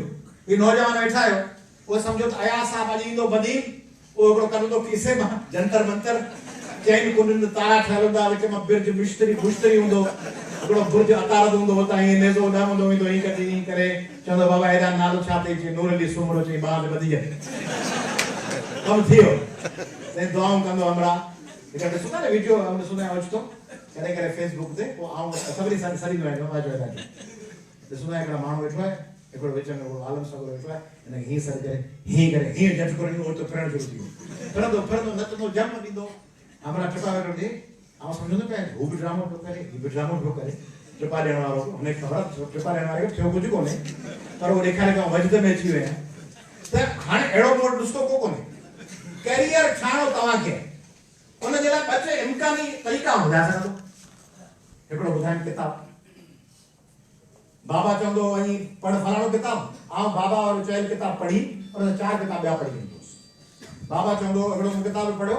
B: ही नौजवान वेठा आहियो उहो सम्झो त अयाज़ साहब अॼु ईंदो बदीन उहो हिकिड़ो कंदो कीसे मां जंतर मंतर चैन कुंडनि तारा ठहियल हूंदा विच मां बिर्ज बुश्तरी हूंदो हिकिड़ो बुर्ज अतारत हूंदो हुतां ईअं नेज़ो ॾम हूंदो ईंदो ईअं करे ईअं करे चवंदो बाबा हेॾा नालो छा अथई चई नूर अली सुमरो चई ॿार ॿधी कमु थी वियो साईं दुआऊं कंदो हमरा हिकु ॾिसो था न वीडियो ॾिसो था अचो कॾहिं कॾहिं फेसबुक ते पोइ आऊं सभिनी सां सरींदो आहियां मां चयो तव्हांखे ॾिसो था हिकिड़ा माण्हू वेठो आहे हिकिड़ो विच में हिकिड़ो आलम सॻो वेठो आहे हिनखे हीअं सर करे हीअं झटि करे उहो त फिरणु शुरू थी वियो फिरंदो नचंदो जम ॾींदो हमरा टिपा वेठो ॾे आउं सम्झंदो पिया हू बि ड्रामो पियो करे हीउ बि ड्रामो पियो करे टिपा ॾियण वारो हुनखे ख़बर टिपा ॾियण वारे खे थियो कुझु कोन्हे पर उहो ॾेखारे पियो मस्जिद में अची विया त हाणे अहिड़ो मूं वटि नुस्ख़ो को कोन्हे कैरियर ठाहिणो तव्हांखे उनजे लाइ ॿ टे इम्कानी तरीक़ा ॿुधाए सघंदो हिकिड़ो ॿुधाइनि किताब बाबा चवंदो वञी पढ़ फलाणो किताब आउं बाबा वारो चयल किताब पढ़ी उन 4 किताब ॿिया पढ़ी वेंदुसि बाबा चवंदो हिकिड़ो किताब पढ़ियो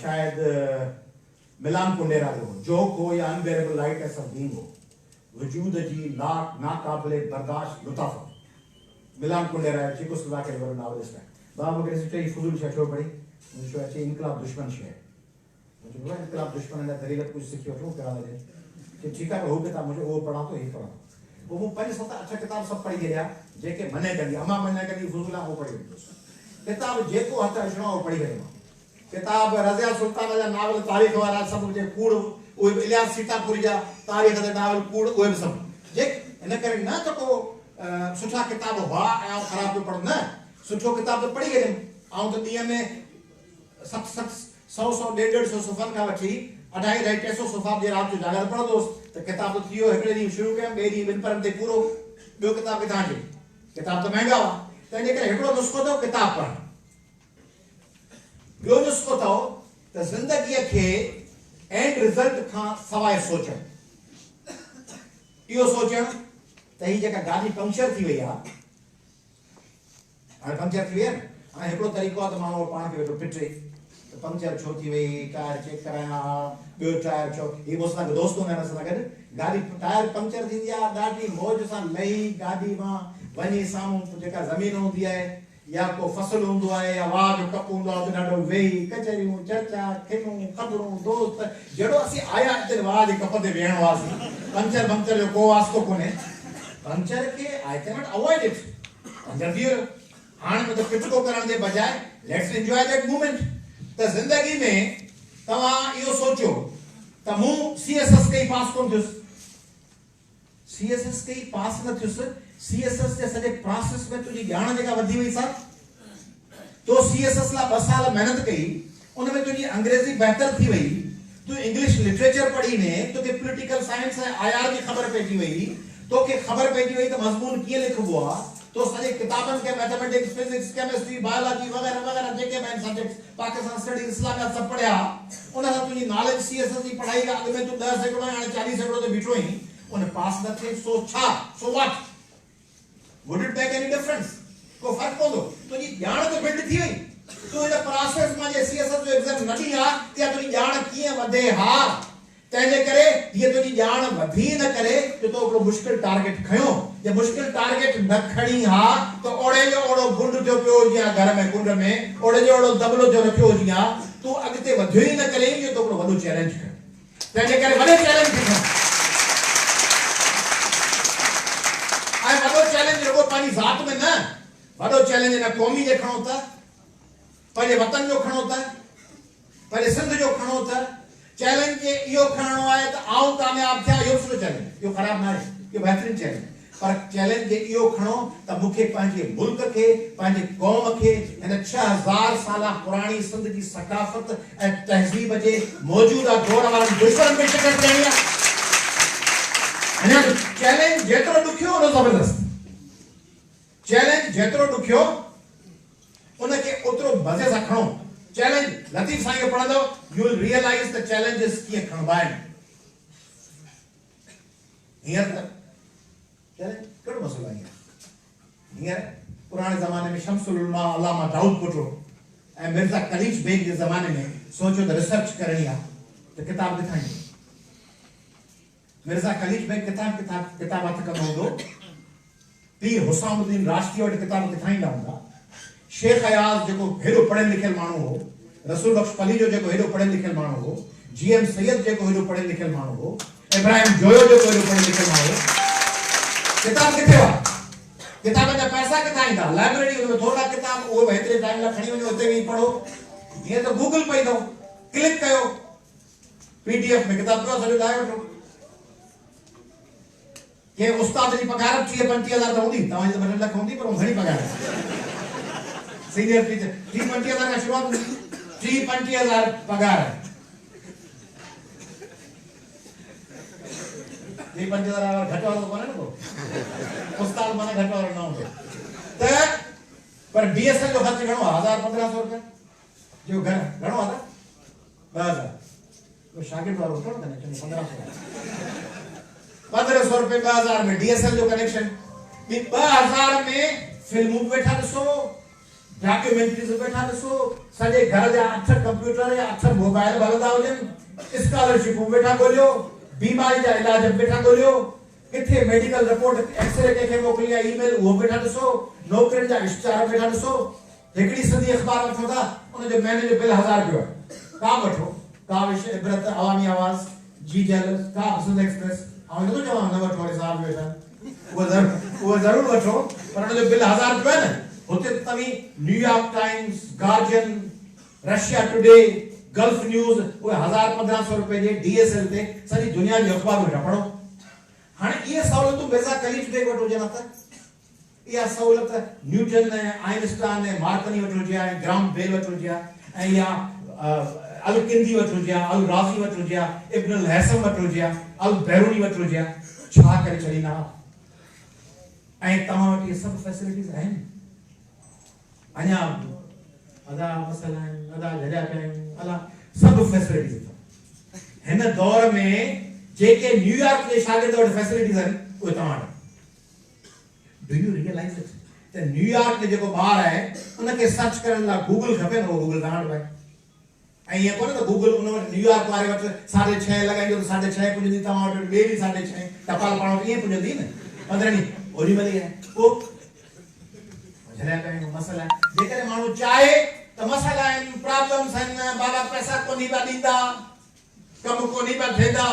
B: शायद मिलान कुंडेरा जो कोई अनबेरेबल लाइट ऐसा बीइंग हो वजूद जी नाकाबिले बर्दाश्त लुताफ मिलान कुंडेरा चेकोस्लोवाकिया के नॉवेलिस्ट है बाबा के रिसर्च ही फुजूल छो पढ़ी मुझे अच्छे इनकलाब दुश्मन है मुझे बोला इनकलाब दुश्मन ने तरीक़त कुछ सीखी वठो करा दे कि ठीक है वो किताब मुझे वो पढ़ा तो ही पढ़ा वो मु पंज सत अच्छा किताब सब पढ़ी गया जेके मने करी अमा मने करी फुजूला वो पढ़ी किताब जेको हथ अचणो वो पढ़ी गयो किताब रज़िया सुल्तान जा नावल तारीख़ वारा सब जे कूड़ ओ इलियास सीतापुरी जा तारीख़ जा नावल कूड़ ओ भी सब जे इन करे न तो को सुठा किताब हुआ ऐं खराब पे पढ़ न सुठो किताब तो पढ़ी गए आउं तो दिए में 100 150 सफ़न का वठी 250 300 सफ़ा जे रात जो जागर पढ़दोस तो किताब तो थियो एकड़े दी शुरू कया बे दी बिन पर ते पूरो बयो किताब किथां जे किताब तो महंगा वा तने करे एकड़ो नुस्खो तो किताब पढ़ ॿियो नुस्ख़ो अथव त ज़िंदगीअ खे एंड रिज़ल्ट खां सवाइ सोचणु इहो सोचणु त हीअ जेका गाॾी पंक्चर थी वई आहे हाणे पंक्चर थी वई आहे न हाणे हिकिड़ो तरीक़ो आहे त माण्हू पाण खे वेठो पिटे त पंक्चर छो थी वई टायर चेक करायां ॿियो टायर छो हीअ मूंसां गॾु दोस्त हूंदा आहिनि असां सां गॾु गाॾी टायर पंक्चर थींदी आहे ॾाढी मौज सां लही गाॾी मां वञी साम्हूं जेका ज़मीन हूंदी आहे या को फसल हूंदो आहे या वाह जो टप हूंदो आहे त ॾाढो वेही कचरियूं चर्चा खिनूं ख़बरूं दोस्त जहिड़ो असीं आया हिते वाह जे कप ते वेहण हुआसीं पंक्चर जो को वास्तो कोन्हे पंक्चर खे I can not avoid it puncture थी वियो हाणे मतलब पिचको करण जे बजाय लेट्स एंजॉय दैट मोमेंट त ज़िंदगी में तव्हां इहो सोचो त मूं सीएसएस कई पास कोन थियुसि सीएसएस कई पास न थियुसि सीएसएस जे सॼे प्रोसेस में तुंहिंजी ॼाण जेका वधी वई सा तो सीएसएस ला 2 साल मेहनत कई उन में तुंहिंजी अंग्रेजी बेहतर थी वई तू इंग्लिश लिटरेचर पढ़ी ने तोखे पॉलिटिकल साइंस ऐं आईआर जी ख़बर पइजी वई तोखे ख़बर पइजी वई त मज़मून कीअं लिखबो आहे तो सॼे किताबनि खे मैथमेटिक्स फिजिक्स केमिस्ट्री बायोलॉजी वग़ैरह वग़ैरह जेके मेन सब्जेक्ट्स पाकिस्तान स्टडी इस्लामियात सब पढ़िया उन सां तुंहिंजी नॉलेज सीएसएस जी पढ़ाई का अॻु में तू 10 सैकड़ो हाणे 40 सैकड़ो ते बीठो ही उन पास न थिए सो छा so what Would it make any difference? को फर्क पवंदो तुंहिंजी ॼाण त बिल्ड थी वई तू इन प्रोसेस में जे सीएसएस जो एग्जाम न ॾी हा या तुंहिंजी ॼाण कीअं वधे हा तंहिंजे करे हीअ तुंहिंजी ॼाण वधी न करे जो तो हिकिड़ो मुश्किल टारगेट खयो जे मुश्किल टारगेट न खणी हा तो ओड़े जो ओड़ो गुंड जो पियो हुजे घर में कुंड में ओड़े जो ओड़ो दबलो जो रखियो हुजे हा तू अॻिते वधियो ई न करे जो तो हिकिड़ो वॾो चैलेंज खयो तंहिंजे करे वॾे चैलेंज खे खयो वॾो चैलेंज रुगो पंहिंजी ज़ात में न वॾो चैलेंज न क़ौमी जे खणो था पंहिंजे वतन जो खणो था पंहिंजे सिंध जो खणो था चैलेंज जे इहो खणणो आहे त आऊं कामयाब थिया इहो सुठो चैलेंज इहो ख़राब न आहे इहो बहितरीन चैलेंज पर चैलेंज जे इहो खणो त मूंखे पंहिंजे मुल्क खे पंहिंजे क़ौम खे हिन 6000 साल पुराणी सिंध जी सकाफ़त ऐं तहज़ीब जे मौजूदा दौर वारनि दुश्मननि खे शिकस्त ॾियणी आहे चैलेंज जेतिरो ॾुखियो उन ज़बरदस्त चैलेंज जेतिरो ॾुखियो उनखे ओतिरो मज़े सां खणो चैलेंज लतीफ़ साईं खे पढ़ंदो you will realise the challenges कीअं खणबा आहिनि हींअर त चले कहिड़ो मसइलो आहे हींअर पुराणे ज़माने में शमसुल उलमा अल्लामा दाऊद पुटो ऐं मिर्ज़ा कलीज बेग जे ज़माने में सोचो त रिसर्च करणी आहे त किताब किथां ईंदी मिर्ज़ा कलीज बेग किताब हथ कंदो हूंदो पीर हुसामुद्दीन राष्ट्रीय वटि किताब किथां ईंदा हूंदा शेख अयाज़ जेको हेॾो पढ़ियल लिखियल माण्हू हो रसूल बख्श पली जो जेको हेॾो पढ़ियल लिखियल माण्हू हो GM सैयद जेको हेॾो पढ़ियल लिखियल माण्हू हो इब्राहिम जोयो जेको हेॾो पढ़ियल लिखियल माण्हू हो किताब किथे हुआ किताब जा पैसा किथां ईंदा लाइब्रेरी में थोड़ा किताब उहो बि हेतिरे टाइम लाइ खणी वञो हुते वेही पढ़ो हीअं त गूगल पई अथव क्लिक कयो PDF में किताब पियो सॼो लाहे वठो के उस्ताद जी पगार 30-35 हज़ार त हूंदी तव्हांजी त 2 लख हूंदी पर घणी पगार सीनियर टीचर 30-35 हज़ार खां शुरूआत हूंदी 30-35 हज़ार पगार 30-35 हज़ार घटि वारो कोन्हे न को उस्ताद माना घटि वारो न हूंदो त पर DSL जो ख़र्च घणो आहे 1000-1500 रुपया जो घर घणो आहे त 2000 तो शागिर्द वारो वठो न कनेक्शन 1500 रुपए 2000 में DSL जो कनेक्शन 2000 में फिल्मूं वेठा ॾिसो डॉक्यूमेंट्रीज वेठा ॾिसो सॼे घर जा 8 कंप्यूटर या 8 मोबाइल हलंदा हुजनि स्कॉलरशिपूं वेठा ॻोल्हियो बीमारी जा इलाज वेठा ॻोल्हियो किथे मेडिकल रिपोर्ट एक्सरे कंहिंखे मोकिली आहे ईमेल उहो वेठा ॾिसो नौकरियुनि जा इश्तिहार वेठा ॾिसो हिकिड़ी सदी अख़बार वठो था उन जो महीने जो बिल 1000 रुपयो आहे का वठो का विषय इबरत अवामी आवाज़ जी जल का सिंध एक्सप्रेस ऐं नथो चवां न वठो वरी साहब वेठा उहो ज़रूरु वठो पर उन जो बिल 1000 रुपयो आहे न होते तव्हीं New York times guardian Russia today gulf news वो 1000-1500 रुपए जे DSL ते सारी दुनिया जी अखबार वेठा पढ़ो हाणे ये सहूलियत मिर्ज़ा कलीज बेग वटि हुजनि त इहा सहूलियत न्यूटन ऐं आइंस्टाइन ऐं मार्कनी वटि हुजे ऐं ग्राम बेल वटि हुजे ऐं या अल किंदी वटि हुजे अल राज़ी वटि हुजे इब्न अल हैसम वटि हुजे अल बैरूनी वटि हुजे छा करे छॾींदा ऐं तव्हां वटि इहे सभु फैसिलिटीज़ आहिनि अञा अदा मसला अदा जॾहिं कयूं अला सब फैसिलिटीज़ हिन दौर में जेके न्यूयॉर्क जे शागिर्द वटि फैसिलिटीज़ आहिनि उहे तव्हां वटि डू यू रियलाइज इट त न्यूयॉर्क में जेको ॿार आहे उनखे सर्च करण लाइ गूगल खपे न उहो गूगल तव्हां वटि आहे ऐं ईअं कोन्हे त गूगल उन वटि न्यूयॉर्क वारे वटि 6:30 लॻाईंदो त 6:30 पुॼंदी तव्हां वटि ॿिए ॾींहुं 6:30 टपाल पाण वटि ईअं पुॼंदी न 15 ॾींहं ओॾी महिल ई आहे पोइ जॾहिं कयूं मसला जेकॾहिं माण्हू चाहे त मसला आहिनि प्रॉब्लम्स आहिनि बाबा पैसा कोन्ही पिया ॾींदा कमु कोन्ही पिया थींदा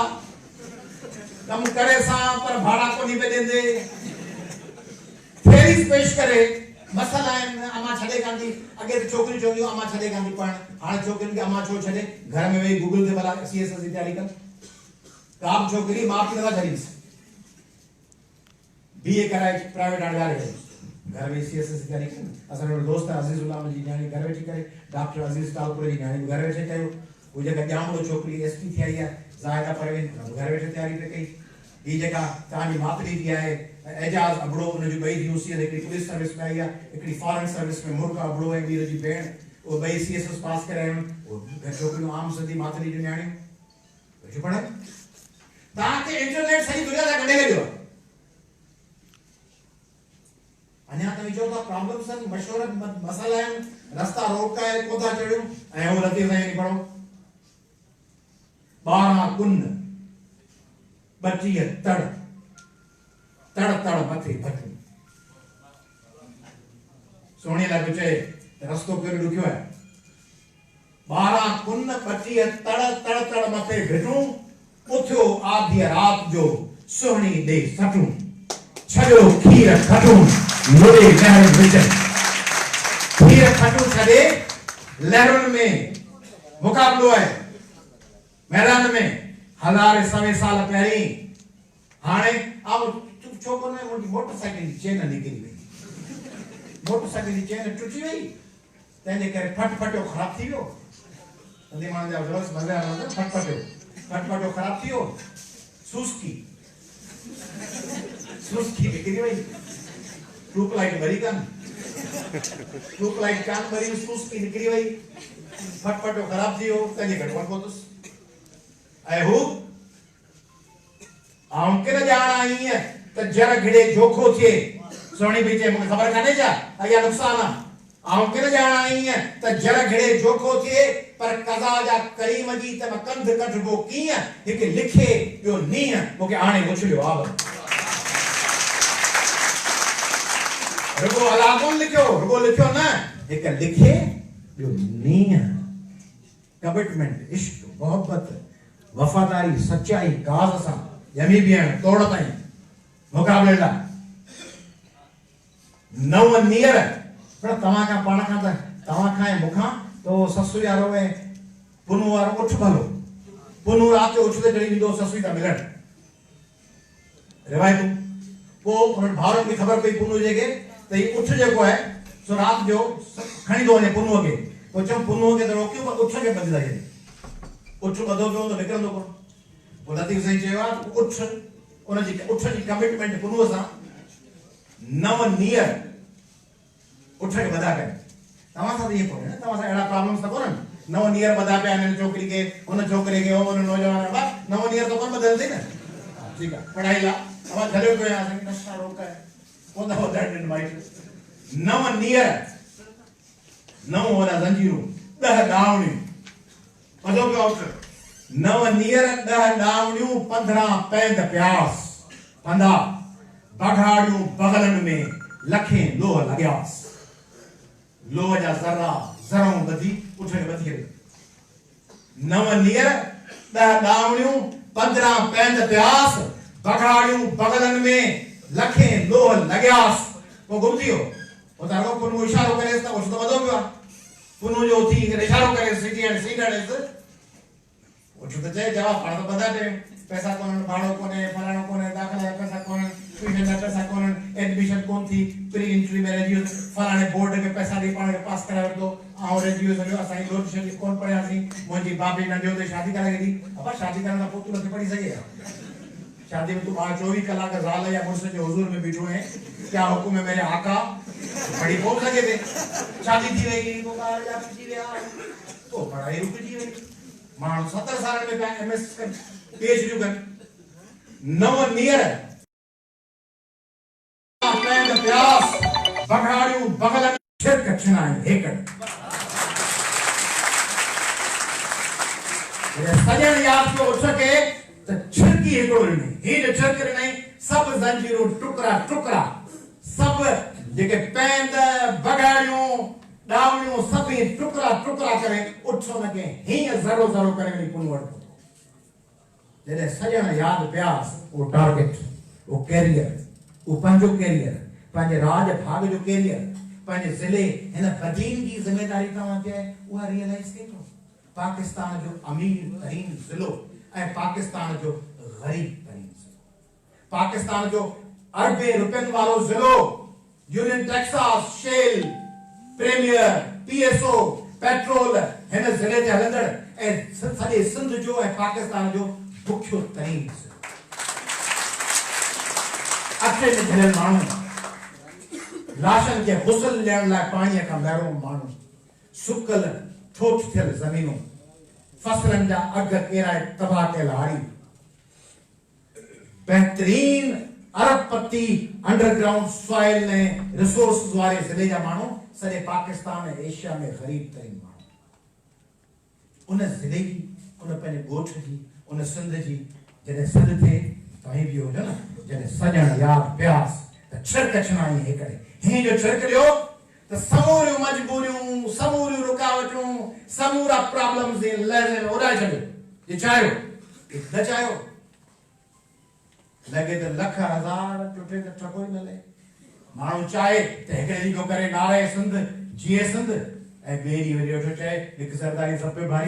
B: कमु करे सां पर भाड़ा कोन्ही पिया ॾींदे थेरीज़ पेश करे मसला आहिनि अमा छॾे कान थी अॻे त छोकिरियूं चवंदियूं अमा छॾे कान थी पढ़णु हाणे छोकिरियुनि खे अमा छो छॾे घर में वेही गूगल ते भला CSS जी तयारी कर का बि छोकिरी माउ पीउ नथा छॾींसि BA कराए प्राइवेट हाणे घर में CSS की तैयारी कयूं असां दोस्त अज़ीज़ुल्लाह जी न्याणी घर वेठी करे डॉक्टर अज़ीज़ टालपुरे जी न्याणी घर वेठे कयो वो जेका ॼामड़ो छोकिरी SP थी आई आहे ज़ाहिदा परवीन घर वेठे तैयारी पे कई ही जेका तव्हांजी मातरी थी आहे एजाज़ अबड़ो उन जी ॿई धीअरूं हिकिड़ी पुलिस सर्विस में आई आहे हिकिड़ी फॉरेन सर्विस में मुर्गा अबड़ो ऐं ॿी जी भेण उहे ॿई CSS पास करे आयूं उहे छोकिरियूं आम सिंधी मातरी जूं न्याणियूं वेठियूं पढ़नि तव्हांखे इंटरनेट सॼी दुनिया सां गंढे ॾियो अन्या तव्हीं चओ था प्रॉब्लम्स आहिनि मशहूर मसला आहिनि रस्ता रोकाए कोथा चढ़ियूं ऐं उहो लतीफ़ साईं पढ़ो 12 कुन 32 तड़ तड़ तड़ मथे भटू सोने लाइ चए रस्तो कहिड़ो ॾुखियो आहे 12 कुन 32 तड़ तड़ तड़ मथे भिटूं उथियो आधी रात जो सुहिणी ॾे सटूं छॾियो खीर खटूं मुड़े लहर विचन खीर खटूं छॾे लहरुनि में मुक़ाबलो आहे मैदान में हज़ारे सवे साल पहिरीं हाणे आओ चुप छो कोन्हे मुंहिंजी मोटरसाइकिल जी चेन निकिरी वई मोटरसाइकिल जी चेन टुटी वई तंहिंजे करे फटफटियो ख़राब थी वियो तंहिं माण्हू जा रोज़ मज़ा फटफटियो ख़राब थी वियो सुस्की निकिरी वई ट्यूबलाइट भरी कान भरी सुस्की निकिरी वई फटफटियो ख़राब थी वियो तंहिंजे करे कोन पहुतुसि ऐं हू आऊं किन ॼाणा ईअं त जर घिड़े जोखो थिए सोणी बि चए मूंखे ख़बर कान्हे छा अॻियां नुक़सान आहे आऊं किन ॼाणा ईअं त जर घिड़े जोखो थिए पर कज़ा जा करीम जी त मां कंध कढिबो कीअं हिकु लिखे ॿियो नीअं मूंखे हाणे उछलियो आहे रुगो अला कोन लिखियो रुगो लिखियो न हिकु लिखे ॿियो नीअं कमिटमेंट इश्क मोहब्बत वफादारी सच्चाई काज़ सां ॼमी बीहण तोड़ ताईं मुक़ाबले लाइ नव नियर पर तव्हां खां पाण खां त तव्हां खां ऐं मूंखां तो ससु यारो ऐं पुनू वारो उठ भलो पुनू राति जो उथंदे चढ़ी वेंदो ससु था मिलण रिवायतूं पोइ उन्हनि भाउरनि खे ख़बर पई पुनू जेके त हीउ उठ जेको आहे सो राति जो खणी थो वञे पुनूअ खे पोइ चऊं पुनूअ खे त रोकियो पर उठ खे बंदि था छॾे उठ ॿधो पियो त निकिरंदो कोन पोइ लतीफ़ साईं चयो आहे उठ उनजी उठ जी कमिटमेंट पुनूअ सां नव नियर उठ खे ॿधा कनि तव्हां सां त इहे कोन्हे न तव्हां सां अहिड़ा प्रॉब्लम्स त कोन्हनि नव नियर ॿधा पिया आहिनि छोकिरी खे हुन छोकिरे खे हुन नौजवान नव नियर त कोन ॿधलंदी न ठीकु आहे पढ़ाई लाइ अवां झलियो पियो आहियां नशा रोकाए कोन था ॿधाइनि माइट नव नियर नव वारा ज़ंजीरूं 10 डावणियूं ॿधो पियो उठ नव नियर 10 डावणियूं 15 पैंद प्यास पंदा बघाड़ियूं बगलनि में लखे लोह लॻियास लोह जा ज़रा ज़रूं ॿधी उठ खे ॿधी करे नव नियर 10 डावणियूं 15 पैंद प्यास बघाड़ियूं बगलनि में लखे लोह लॻियास पोइ गुम थी वियो पोइ तारो पुनू इशारो करे त उठ त ॿधो पियो आहे पुनू जो उथी करे इशारो करे सिटी एंड सीट एंड उठ त चए जवाब पाण त ॿधा पे पैसा कोन्हनि भाड़ो कोन्हे फलाणो कोन्हे दाख़िला जा पैसा कोन्हनि ट्यूशन जा पैसा कोन्हनि एडमिशन कोन थी प्री एंट्री में रहिजी वियुसि फलाणे बोर्ड खे पैसा ॾेई पाण खे पास कराए वरितो ऐं रहिजी वियुसि असांजी लोट शरी कोन पढ़ियासीं मुंहिंजी भाभी नंढियो ते शादी कराए ॾिनी अबा शादी करण खां पोइ तूं नथी पढ़ी सघे शादी में तूं 24 कलाक ज़ाल या मुड़ुस जे हुज़ूर में बीठो है क्या हुकुम है मेरे आका पढ़ी कोन सघे थे शादी थी वई तो ॿार जा पिजी विया तो पढ़ाई रुकिजी वई माण्हू 70 साल में एमएस कर पीएचडी कर नव नियर पैंद प्यास बघाड़ियूं बगल छिरक छिनाई हेकड़ सजन याद को उठ के त छिरकी हिकिड़ो ॾिनई हीअ जो छिरक ॾिनई सभु ज़ंजीरूं टुकड़ा टुकड़ा सभु जेके पैंद बघाड़ियूं डावणियूं सभी टुकड़ा टुकड़ा करे उठ हुनखे हीअं ज़रो ज़रो करे वञी पुनू वटि पहुतो जॾहिं सजण यादि पियास उहो टारगेट उहो कैरियर उहो पंहिंजो कैरियर पंहिंजे राज भाग जो कैरियर पंहिंजे ज़िले हिन बदीन जी ज़िमेदारी तव्हां चए उहा रियलाइज़ कई थो पाकिस्तान जो अमीर तरीन ज़िलो ऐं पाकिस्तान जो ग़रीब तरीन ज़िलो पाकिस्तान जो अरबे रुपयनि वारो ज़िलो union Texas Shell Premier PSO petrol हिन ज़िले ते हलंदड़ ऐं सॼे सिंध जो ऐं पाकिस्तान जो बुखियो तरीन ज़िलो अठे में झलियल माण्हू लाशनि खे गुसल ॾियण लाइ पाणीअ खां महिरोम माण्हू सुकल ठोठ थियल ज़मीनूं फसलनि जा अघ केराए तबाह कयल हारी बहितरीन अरबपति अंडरग्राउंड सॉइल ने रिसोर्सेस वारे ज़िले जा माण्हू सॼे पाकिस्तान ऐं एशिया में ग़रीब तरीन माण्हू उन ज़िले जी उन पंहिंजे ॻोठ जी उन सिंध जी जॾहिं सॾ थिए तव्हां बि हुजो न जॾहिं सजण यादि प्यास त छिरक छिनाई हिकिड़े हीअं जो छिरक ॾियो त समूरियूं मजबूरियूं समूरियूं रुकावटूं समूरा प्रॉब्लम्स जे लहज़े में उॾाए छॾियो जे चाहियो न चाहियो लॻे त लख हज़ार टुटे त ठको ई न लहे माण्हू चाहे त हिकिड़े ॾींहुं करे नारे सिंध जीए सिंध ऐं ॿिए ॾींहुं वरी वेठो चए हिकु सरदारी सपे भाई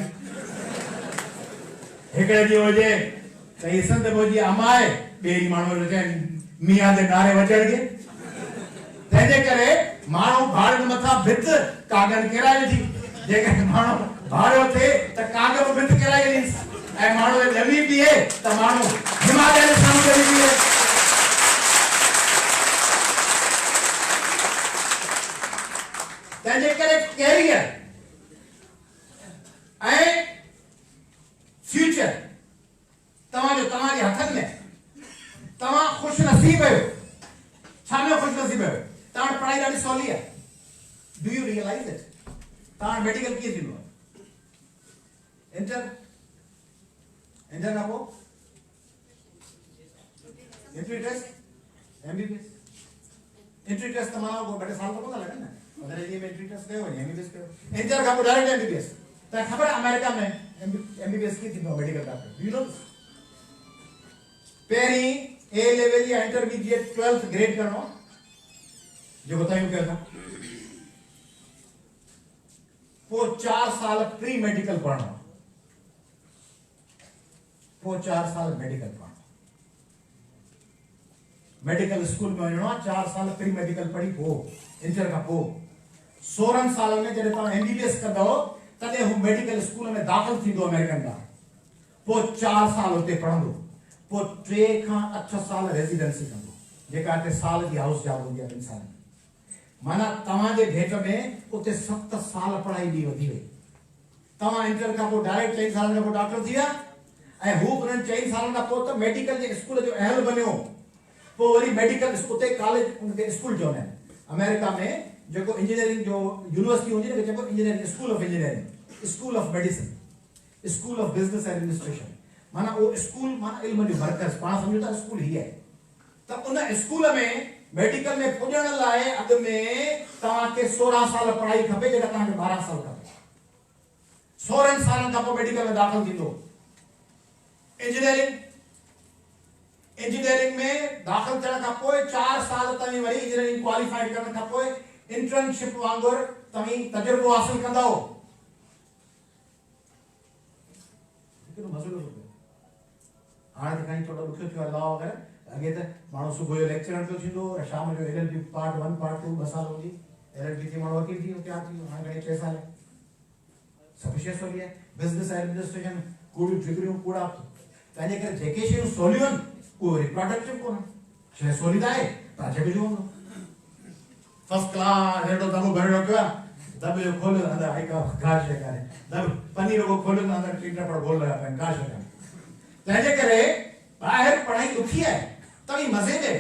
B: हिकिड़े ॾींहुं हुजे त हीअ सिंध मुंहिंजी अमाए ॿिए ॾींहुं माण्हू वेठो चए मियां जे नारे वचण खे तंहिंजे करे माण्हू भाड़नि मथां भित कागन केराए विधी जेकॾहिं माण्हू भाड़ियो थिए त कागन भित केराए ॾींदसि ऐं माण्हू ॼमी बीहे त माण्हू हिमालय जे साम्हूं ॼमी बीहे तंहिंजे करे कैरियर ऐं फ्यूचर तव्हांजे हथनि में तव्हां खुश नसीब आहियो। छा में खुश नसीब आहियो? तव्हां पढ़ाई ॾाढी सवली आहे। Do you realise it? तव्हां मेडिकल कीअं थींदो आहे? इंटर खां पोइ entry test, MBBS. Entry test तमामु को 2 साल तो कोन लॻनि न। अगरि ये में एंट्री टेस्ट कयो वरी एमबीबीएस कयो। इंटर खां पोइ डायरेक्ट एमबीबीएस। त ख़बर आहे अमेरिका में एमबीबीएस कीअं थींदो आहे मेडिकल डॉक्टर? यू नो पहिरीं ए लेवल या इंटरमीडिएट 12th ग्रेड करणो जेको तव्हां कयो था। पोइ 4 साल प्री मेडिकल पढ़णो। पोइ 4 साल मेडिकल पढ़णो। मेडिकल स्कूल में वञणो आहे। 4 साल प्री मेडिकल पढ़ी पोइ इंटर खां पोइ 16 साल में जॾहिं तव्हां एमबीबीएस कंदव तॾहिं हू मेडिकल स्कूल में दाख़िल थींदो अमेरिकन ॾांहुं। पोइ 4 साल उते पढ़ंदो। पोइ 3 खां 8 साल रेजिडेंसी कंदो, जेका 8 साल जी हाउस जॉब हूंदी आहे 2 साल में। माना तव्हांजे भेट में उते 7 साल पढ़ाई बि वधी वई। तव्हां इंटर खां पोइ डायरेक्ट 4 सालनि खां पोइ डॉक्टर थी विया ऐं हू उन्हनि 4 सालनि खां पोइ त मेडिकल जे स्कूल जो अहल बनियो। पोइ वरी मेडिकल उते कॉलेज उनखे स्कूल चवंदा आहिनि। अमेरिका में जेको इंजीनियरिंग जो यूनिवर्सिटी हूंदी आहे जेको engineering school of engineering, school of medicine, school of business administration, माना वो स्कूल माना इल्म जो मरकज़। पाण सम्झो था स्कूल ही आहे। त उन स्कूल में मेडिकल में पुॼण लाइ अॻु में तव्हांखे 16 साल पढ़ाई खपे, जेका तव्हांखे 12 साल खपे। 16 सालनि खां पोइ मेडिकल में दाख़िल थींदो। इंजीनियरिंग में दाख़िल थियण खां पोइ 4 साल तव्हां वरी इंजीनियरिंग क्वालिफाइड करण खां पोइ इंटर्नशिप वांगुरु तव्हां तजुर्बो हासिल कंदव। हाणे त खणी थोरो ॾुखियो थियो आहे लॉ वग़ैरह। अॻे त माण्हू सुबुह जो लेक्चरर पियो थींदो, शाम जो LLB पार्ट 1 पार्ट 2 2 साल हूंदी। LLB थी माण्हू वकील थी तयारु थी वियो। हाणे घणी 6 साल सभु शइ सवली आहे। बिज़नेस एडमिनिस्ट्रेशन कूड़ियूं डिग्रियूं कूड़ा। तंहिंजे करे जेके शयूं सवलियूं आहिनि उहे वरी प्रोडक्टिव कोन। शइ सवली त आहे पर जॻिजो हूंदो। फर्स्ट क्लास हेॾो दॿो भरे रखियो आहे। दॿे जो खोलियो त अंदरि का घास शइ कान्हे। पनीर को खोलियो त अंदरि टीटा पर गोल लॻा पिया आहिनि, घास शइ कान्हे। तंहिंजे करे ॿाहिरि पढ़ाई ॾुखी आहे, तव्हां मज़े में।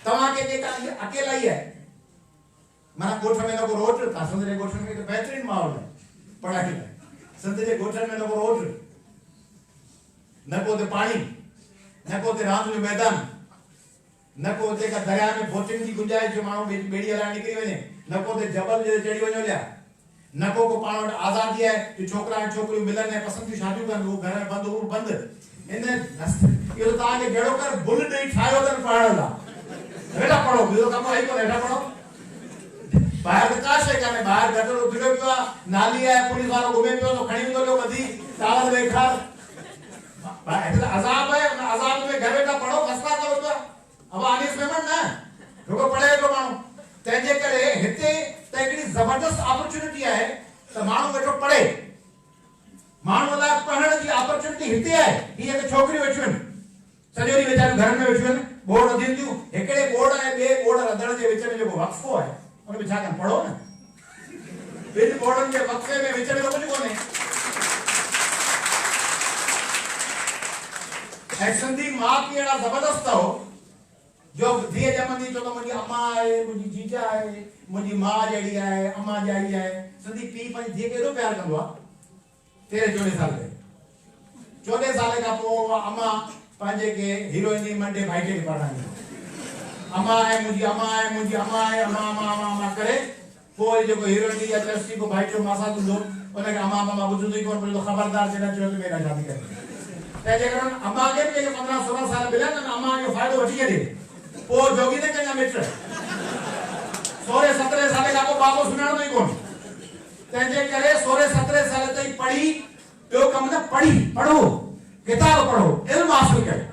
B: तव्हांखे जेका अकेला ई आहे, माना ॻोठ में न को रोट। तव्हां सिंध जे ॻोठनि में त बहितरीनु माहौल आहे पढ़ाई लाइ। सिंध जे ॻोठनि में न को रोट, न को हुते पाणी, न को हुते रांदि जो मैदान, न को हुते का दरिया में बोटिंग जी गुंजाइश जो माण्हू ॿेड़ी हलाइण निकिरी वञे, न को हुते जबल ते चढ़ी वञो लिया, न को पाण वटि आज़ादी आहे कि छोकिरा ऐं छोकिरियूं मिलनि ऐं पसंदि थियूं शादियूं कनि। हू घर में बंदि, हू बंदि। इन इहो तव्हांखे जहिड़ो कर बुल ॾेई ठाहियो अथनि पढ़ण लाइ। हेॾा पढ़ो, ॿियो कमु आहे कोन, हेॾा पढ़ो। ॿाहिरि त का शइ कान्हे। ॿाहिरि गटर उथिड़ियो पियो आहे, नाली आहे, पुलिस वारो घुमे पियो थो, खणी वेंदो ॿधी ताल में ॾेखार। हिते अज़ाब आहे, उन अज़ाब में घर वेठा पढ़ो, फसला कयो पिया। अब आनीस पेमेंट न रुगो पढ़े थो माण्हू। तंहिंजे करे हिते त हिकिड़ी ज़बरदस्त अपॉर्चुनिटी आहे त माण्हू वेठो पढ़े। माण्हू लाइ पढ़ण जी अपॉर्चुनिटी हिते आहे। हीअ त छोकिरियूं वेठियूं आहिनि, सॼो ॾींहुं वीचारियूं घर में वेठियूं आहिनि, बोर्ड रधीनि थियूं। हिकिड़े बोर्ड ऐं ॿिए बोर्ड रधण जे विच में जेको वक़्फ़ो आहे उन में छा कनि? पढ़ो न। ॿिनि बोर्डनि जे वक़्फ़े में विच में त कुझु कोन्हे। ऐं सिंधी माउ पीउ अहिड़ा ज़बरदस्त अथव जो धीअ ॼमंदी चओ त मुंहिंजी अम्मा आहे, मुंहिंजी जीजा आहे, मुंहिंजी माउ जहिड़ी आहे, अम्मा जाई आहे। सिंधी पीउ पंहिंजी धीअ खे एॾो प्यारु कंदो आहे। 13-14 साल में 14 साल खां पोइ अम्मा पंहिंजे खे हीरोइन जी नंढे भाइटे खे पढ़ाईंदी। अम्मा आहे, मुंहिंजी अम्मा आहे, मुंहिंजी अम्मा आहे, अम्मा अम्मा अम्मा अम्मा करे पोइ जेको हीरोइन जी या चर्ची को भाइटो मासा हूंदो उनखे अम्मा अम्मा ॿुधंदो ई कोन। पोइ ख़बरदार जे न चयो त मेरा शादी करे। तंहिंजे करे अम्मा खे बि 15-16 साल मिलिया न, अम्मा जो फ़ाइदो वठी छॾे। पोइ जोगी न कंहिंजा मिट 16-17 साल खां पोइ बाबो सुञाणंदो ई कोन। तंहिंजे करे 16-17 साल ताईं पढ़ी, ॿियो कमु न, पढ़ो, किताब पढ़ो, इल्म हासिल कयो।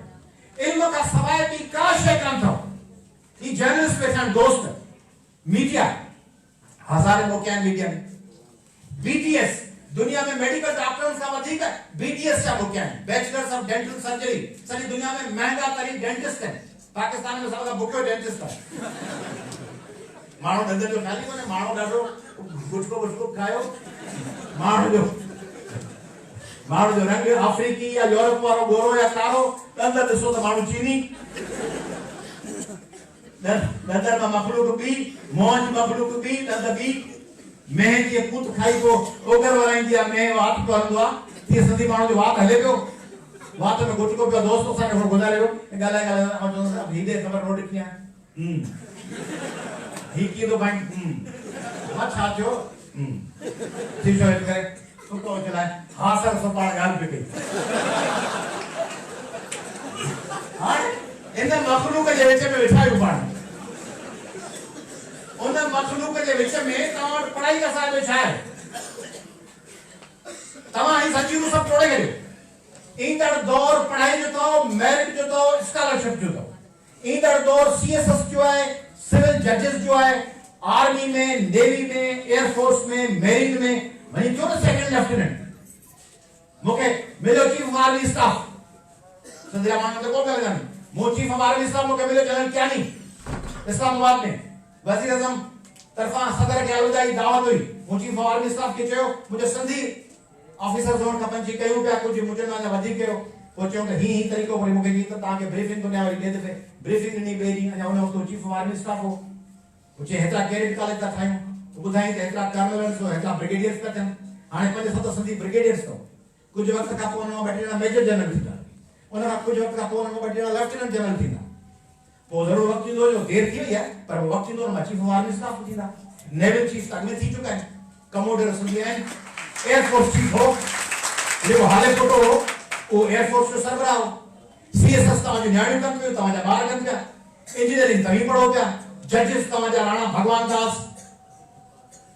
B: इल्म खां सवाइ ॿी का शइ कान अथव। ही जर्नलिस्ट वेठा आहिनि दोस्त, मीडिया हज़ारे मौक़ा आहिनि मीडिया में। BTS दुनिया में मेडिकल डॉक्टर्स खां वधीक BTS जा मौक़ा आहिनि, बैचलर्स ऑफ डेंटल सर्जरी। सॼी दुनिया में महांगा तरीन डेंटिस्ट आहिनि। पाकिस्तान में सभ खां बुखियो डेंटिस्ट आहे। माण्हू ॾंद जो ख़ाली कोन्हे, माण्हू ॾाढो गुटको खायो। माण्हू जो माण्हू जो रंग अफ्रीकी या यूरोप वारो गोरो या कारो ॾंद ॾिसो त माण्हू चीनी ॾंदर में मखलूक बि मौज मखलूक बि ॾंद बि मेह जी पुत खाई को ओगर वराईंदी आहे मेह वात पवंदो आहे तीअं सिंधी माण्हू जो वात हले पियो वात में गुटको पियो दोस्त असांखे थोरो गुज़ारे वियो ॻाल्हाए ॻाल्हाए चवंदो हीअ दे ख़बर रोटी कीअं आहे ही कीअं थो भाई मां छा थियो थी शो करे सुठो चलाए हा सर सो पाण ॻाल्हि पई कई हाणे इन मखलूक जे विच में वेठा आहियूं पाण उन मखलूक जे विच में तव्हां वटि पढ़ाई असां जो छा आहे तव्हां ही सची रूह सभु तोड़े छॾियो ईंदड़ दौर पढ़ाई जो तो मेरिट जो तो स्कॉलरशिप जो तो ईंदड़ दौर सीएसएस जो है सिविल जजेस जो है आर्मी में नेवी में एयरफोर्स में मेरीन में वही क्यों ना सेकंड लेफ्टिनेंट मुके मिलो chief of army staff Sanjay मान को क्या करना मो चीफ ऑफ आर्मी स्टाफ मुके मिलो जनरल क्या नहीं इस्लामाबाद में वजीर आजम तरफा सदर के आलूदाई दावत हुई मो चीफ ऑफ आर्मी स्टाफ के चयो मुझे संधि ऑफिसर जोन खपन जी कयो पिया कुछ मुझे ना वधी कयो तो चयो कि ही तरीको पर मुके जी त ताके ब्रीफिंग तो न्या वरी दे ब्रीफिंग नहीं बेरी अने उन वक्त चीफ ऑफ आर्मी स्टाफ हो मुझे हेतरा कैडेट कॉलेज का ठायो बुधाई त हेतरा कर्नल्स हो हेतरा ब्रिगेडियर्स का थन हाने 5-7 संधि ब्रिगेडियर्स तो कुछ वक्त का पोनो बैठना मेजर जनरल थींदा उन का कुछ वक्त का पोनो बैठना लेफ्टिनेंट जनरल थींदा वो जरूर वक्त जो देर थी है पर वो वक्त जो चीफ ऑफ आर्मी स्टाफ थींदा नेवल चीफ तक में थी चुका है कमोडर संधि है एयरफोर्स चीफ हो जेको हाले फोटो हो वो एयरफोर्स जो सरबराह हो सीएसएस तव्हां जो न्याणियूं कनि पियो तव्हां जा ॿार कनि पिया इंजीनियरिंग तव्हीं पढ़ो पिया जजेस तव्हां जा राणा भगवान दास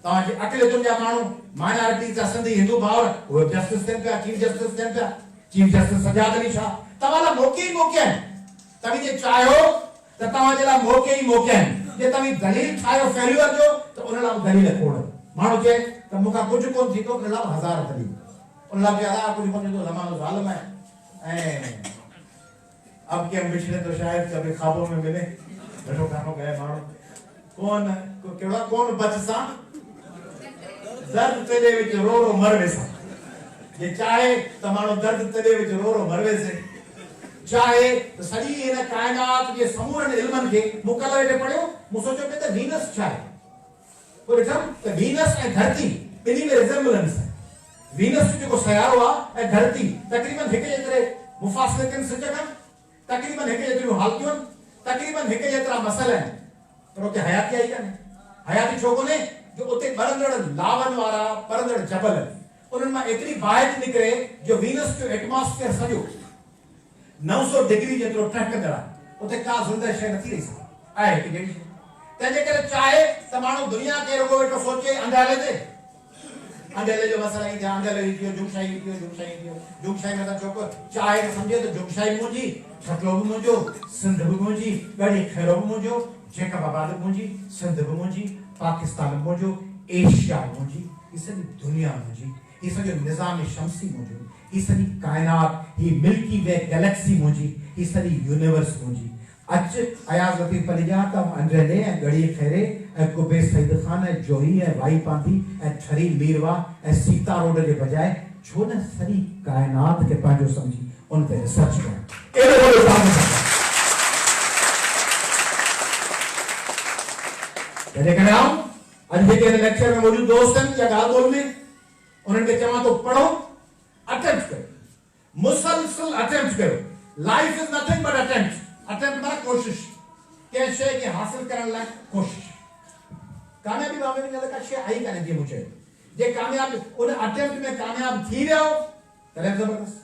B: तव्हां जे अकेलेतुनि जा माण्हू माइनॉरिटी जा सिंधी हिंदू भाउर उहे जस्टिस थियनि पिया चीफ जस्टिस सजाद अली शाह तव्हां लाइ मौक़े ई मौक़े आहिनि तव्हीं जे चाहियो त तव्हां जे लाइ मौक़े ई मौक़े आहिनि जे तव्हीं दलील ठाहियो फेल्यूअर जो त उन लाइ दलील खोड़ माण्हू चए त मूंखां कुझु कोन थींदो उन लाइ हज़ार दलील उन लाइ चए कुझु कोन थींदो ज़मानो ज़ालिम आहे ऐं अब के हम पिछले तो शायद कभी ख्वाबों में मिले बैठो खानो गए मारो कौन केड़ा कौन बचसा दर्द तेरे विच रो रो मरवे सा ये चाहे तमारो दर्द तेरे विच रो रो मरवे से चाहे तो सजी इन कायनात के समूरन इल्मन के मुकल्ला वेठे पढ़ियो मु सोचो पे त वीनस चाहे पर जब त वीनस ए धरती इनी में रिजेंबलेंस है वीनस जो सयारो आ ए धरती तकरीबन हिक जेतरे मुफासिले के सजका तकरीबन हिक जेतरी हालतियूं तकरीबन हिक जेतरा मसला है पर उते हयाती आई काने हयाती छो कोने जो उते बरंदड़ लावन वारा परंदड़ जबल उनन में एतरी बाहिर निकरे जो वीनस जो एटमॉस्फेयर सजो 900 डिग्री जेतरो टहकंदड़ उते का ज़िंदा शय नथी रही सके आहे कि जेडी तने करे चाहे त माण्हू दुनिया के रुगो वेठो सोचे अंधाले ते अंधेले जो मसला ही ध्यान दे रही थी जुगशाही में तो चोको चाहे तो समझे तो जुगशाही मुझी छटलो भी मुझो सिंध भी मुझी गड़ी खैरो भी मुझो जेका बाबाद मुझी सिंध भी मुझी पाकिस्तान मुझो एशिया मुझी इस दुनिया मुझी इस जो निजाम शमसी मुझो इस कायनात ही मिल्की वे गैलेक्सी मुझी इस यूनिवर्स मुझी अच अयाज लतीफ पलिजाता अंजले गड़ी खैरे कुबे सईद खान जोही वाई पांधी छरी मीरवा सीता रोड के बजाय छो न सरी कायनात के पांजो समझी उन पे रिसर्च कर एडो बड़ो काम करे कराओ आज के लेक्चर में मौजूद दोस्त हैं या गाल बोल में उन्होंने चवा तो पढ़ो अटेम्प्ट करो मुसलसल अटेम्प्ट करो life is nothing but attempt माना कोशिश के शय के हासिल करने लायक कोशिश कामयाबी बाबे में का शय आई काने जे मुझे जे कामयाब उन अटेम्प्ट में कामयाब थी रहो तले जबरदस्त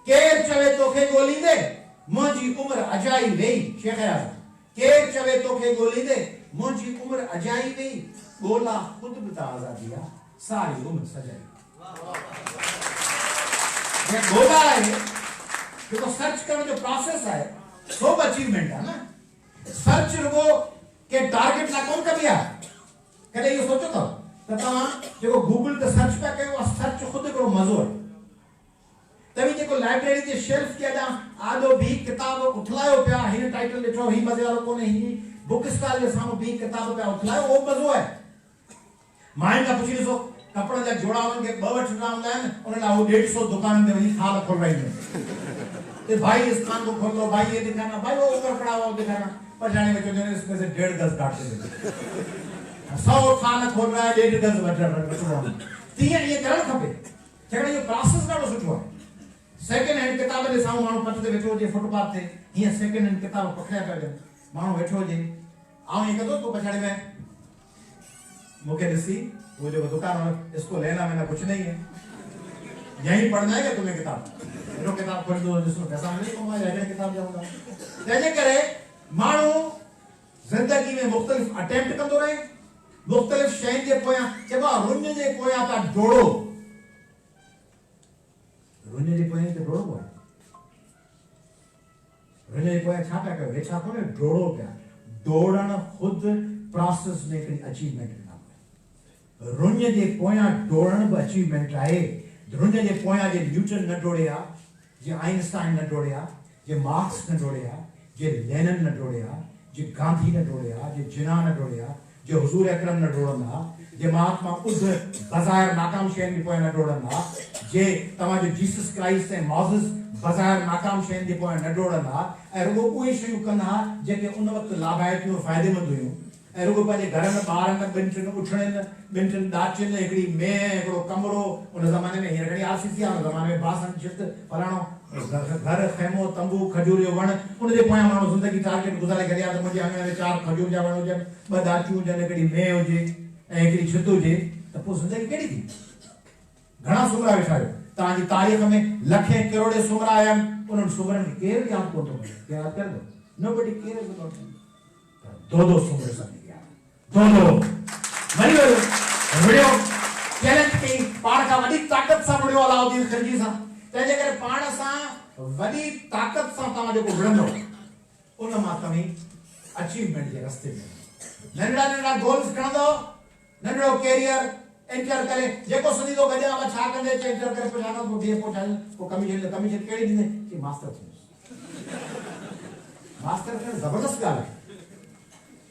B: केर चवे तोखे गोली दे मुंजी उम्र अजाई वेई शेख आजम केर चवे तोखे गोली दे मुंजी उम्र अजाई वेई गोला खुद बता आजादिया सारी उम्र सजाई ये गोला है जो सर्च करने जो प्रोसेस है सब अचीवमेंट है ना सर्च रुगो के टारगेट ला कौन कबिया कदे ये सोचो तो तमा जो गूगल ते सर्च पे कयो सर्च खुद करो मजो है तभी जेको लाइब्रेरी जे शेल्फ के दा आदो भी किताब उठलायो पिया हिन टाइटल लिखो ही मजे वालो कोने ही बुक स्टॉल जे सामने भी किताब पे उठलायो वो मजो है माइन का पूछी सो कपड़े जा जोड़ा उनके 2 वठना हूंदा आहिनि उन लाइ 150 दुकान में वञी खाल खोलवाईंदा ते भाई इस दुकान को खोल लो भाई ये दिखाना भाई वो ऊपर पड़ा हुआ दिखाना पर जाने में जो इसमें से 1.5 गज काट दे 100 थान खोल रहा है 1.5 गज बच रहा है तीन ये करण खपे छड़ा ये प्रोसेस ॾाढो सुठो आहे सेकंड हैंड किताब जे साम्हूं माण्हू पट ते वेठो हुजे फुटपाथ ते हीअं सेकंड हैंड किताब पकड़िया पिया हुजनि माण्हू वेठो हुजे आऊं हीअं कंदो तो पछाड़ी में मुझे ॾिसी वो जो दुकान इसको लेना मैंने कुछ नहीं है यहीं पढ़ना है क्या तुम्हें किताब जो किताब पढ़ दो जिसमें पैसा नहीं कमाया जाएगा किताब जाऊंगा जैसे करे मानू जिंदगी में मुख्तलिफ अटेम्प्ट कंदो रहे मुख्तलिफ शैन के पोया चबा रुन जे पोया ता डोड़ो रुन जे पोया ते डोड़ो है रुन जे पोया छा पे वे छा कोने डोड़ो पे दौड़न खुद प्रोसेस में एक अचीवमेंट है रुन जे पोया दौड़न ब अचीवमेंट है रुन जे पोया जे न्यूटन न डोड़िया जे आइंस्टाइन न डोड़िया जे मार्क्स न डोड़िया जे लेनिन न डोड़िया जे गांधी न डोड़िया जे जिना न डोड़िया जे हुजूर अकरम न डोड़ंदा जे महात्मा बुद्ध बज़ाहिर नाकाम शैन के पोया न डोड़ंदा जे तमा जो जीसस क्राइस्ट ऐं मॉसेस बज़ाहिर नाकाम शैन के पोया न डोड़ंदा ऐं रुगो उहे शयूं कंदा जेके उन वक्त लाभायतियूं फ़ाइदेमंद हुयूं ऐं रुगो पंहिंजे घर में ॿारनि ॿिनि टिनि उछड़नि ॿिनि टिनि ॾाचियुनि हिकिड़ी मेह हिकिड़ो कमरो उन ज़माने में हींअर घणी आरसीसी आहे उन ज़माने में बासण छित फलाणो घर खेमो तंबू खजूर जो वण उन जे पोयां माण्हू ज़िंदगी टारगेट गुज़ारे करे त मुंहिंजे आंगणे में 4 खजूर जा वण हुजनि 2 ॾाचियूं हुजनि हिकिड़ी मेह हुजे ऐं हिकिड़ी छित हुजे त पोइ ज़िंदगी कहिड़ी थी घणा सुमरा वेठा आहियो तव्हांजी तारीख़ में लखे करोड़े सुमरा आया आहिनि उन्हनि सुमरनि खे केरु यादि कोन थो करे केरु यादि करे थो नोबडी केयर इज अबाउट दो सुमरे सभई दोनों वही वीडियो चैलेंज की पाण का वडी ताकत सा वीडियो अलाउद्दीन खिलजी सा तेजे करे पाण सा वडी ताकत सा तमा जो विढ़ंदो उन मां तमी अचीवमेंट के रास्ते में नंढड़ा नंढड़ा गोल्स खणंदो नंढड़ो कैरियर एंटर करे जेको सदी तो गजा वा छा कंदे एंटर करे पुछानो को दिए पहुंचाए को कमीशन केड़ी दींदे कि मास्टर थी मास्टर के जबरदस्त गाल है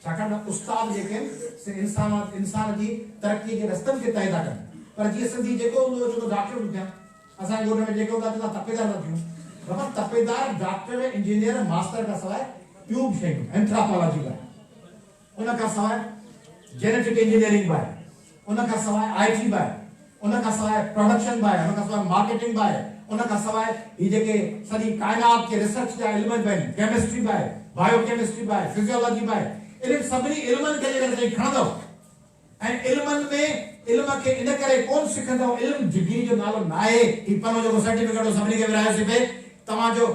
B: छाकाणि उस्ताद जेके से इंसान जी तरक्की के रस्तनि खे तय था कनि पर जीअं सिंधी जेको हूंदो छो डॉक्टर बि थिया असांजे ॻोठ में जेके हूंदा त तपेदार था थियूं बाबा तपेदार डॉक्टर इंजीनियर मास्टर खां सवाइ ॿियूं बि शयूं एंथ्रोपोलॉजी लाइ उन खां सवाइ जेनेटिक इंजीनियरिंग बि आहे उन खां सवाइ आईटी बि आहे उन खां सवाइ प्रोडक्शन बि आहे उन खां सवाइ मार्केटिंग बि आहे उन खां सवाइ ही जेके सॼी काइनात के रिसर्च जा इल्म बि आहिनि केमिस्ट्री बि आहे बायोकेमिस्ट्री बि आहे फिजियोलॉजी बि आहे इन सभी इल्मन के जेकर खणंदो ऐं इल्मन में इल्म के इन करे कोन सिखंदो इल्म डिग्री जो नालो नाहे ही पनो जो सर्टिफिकेट सभी के विरायो सिपे तमा जो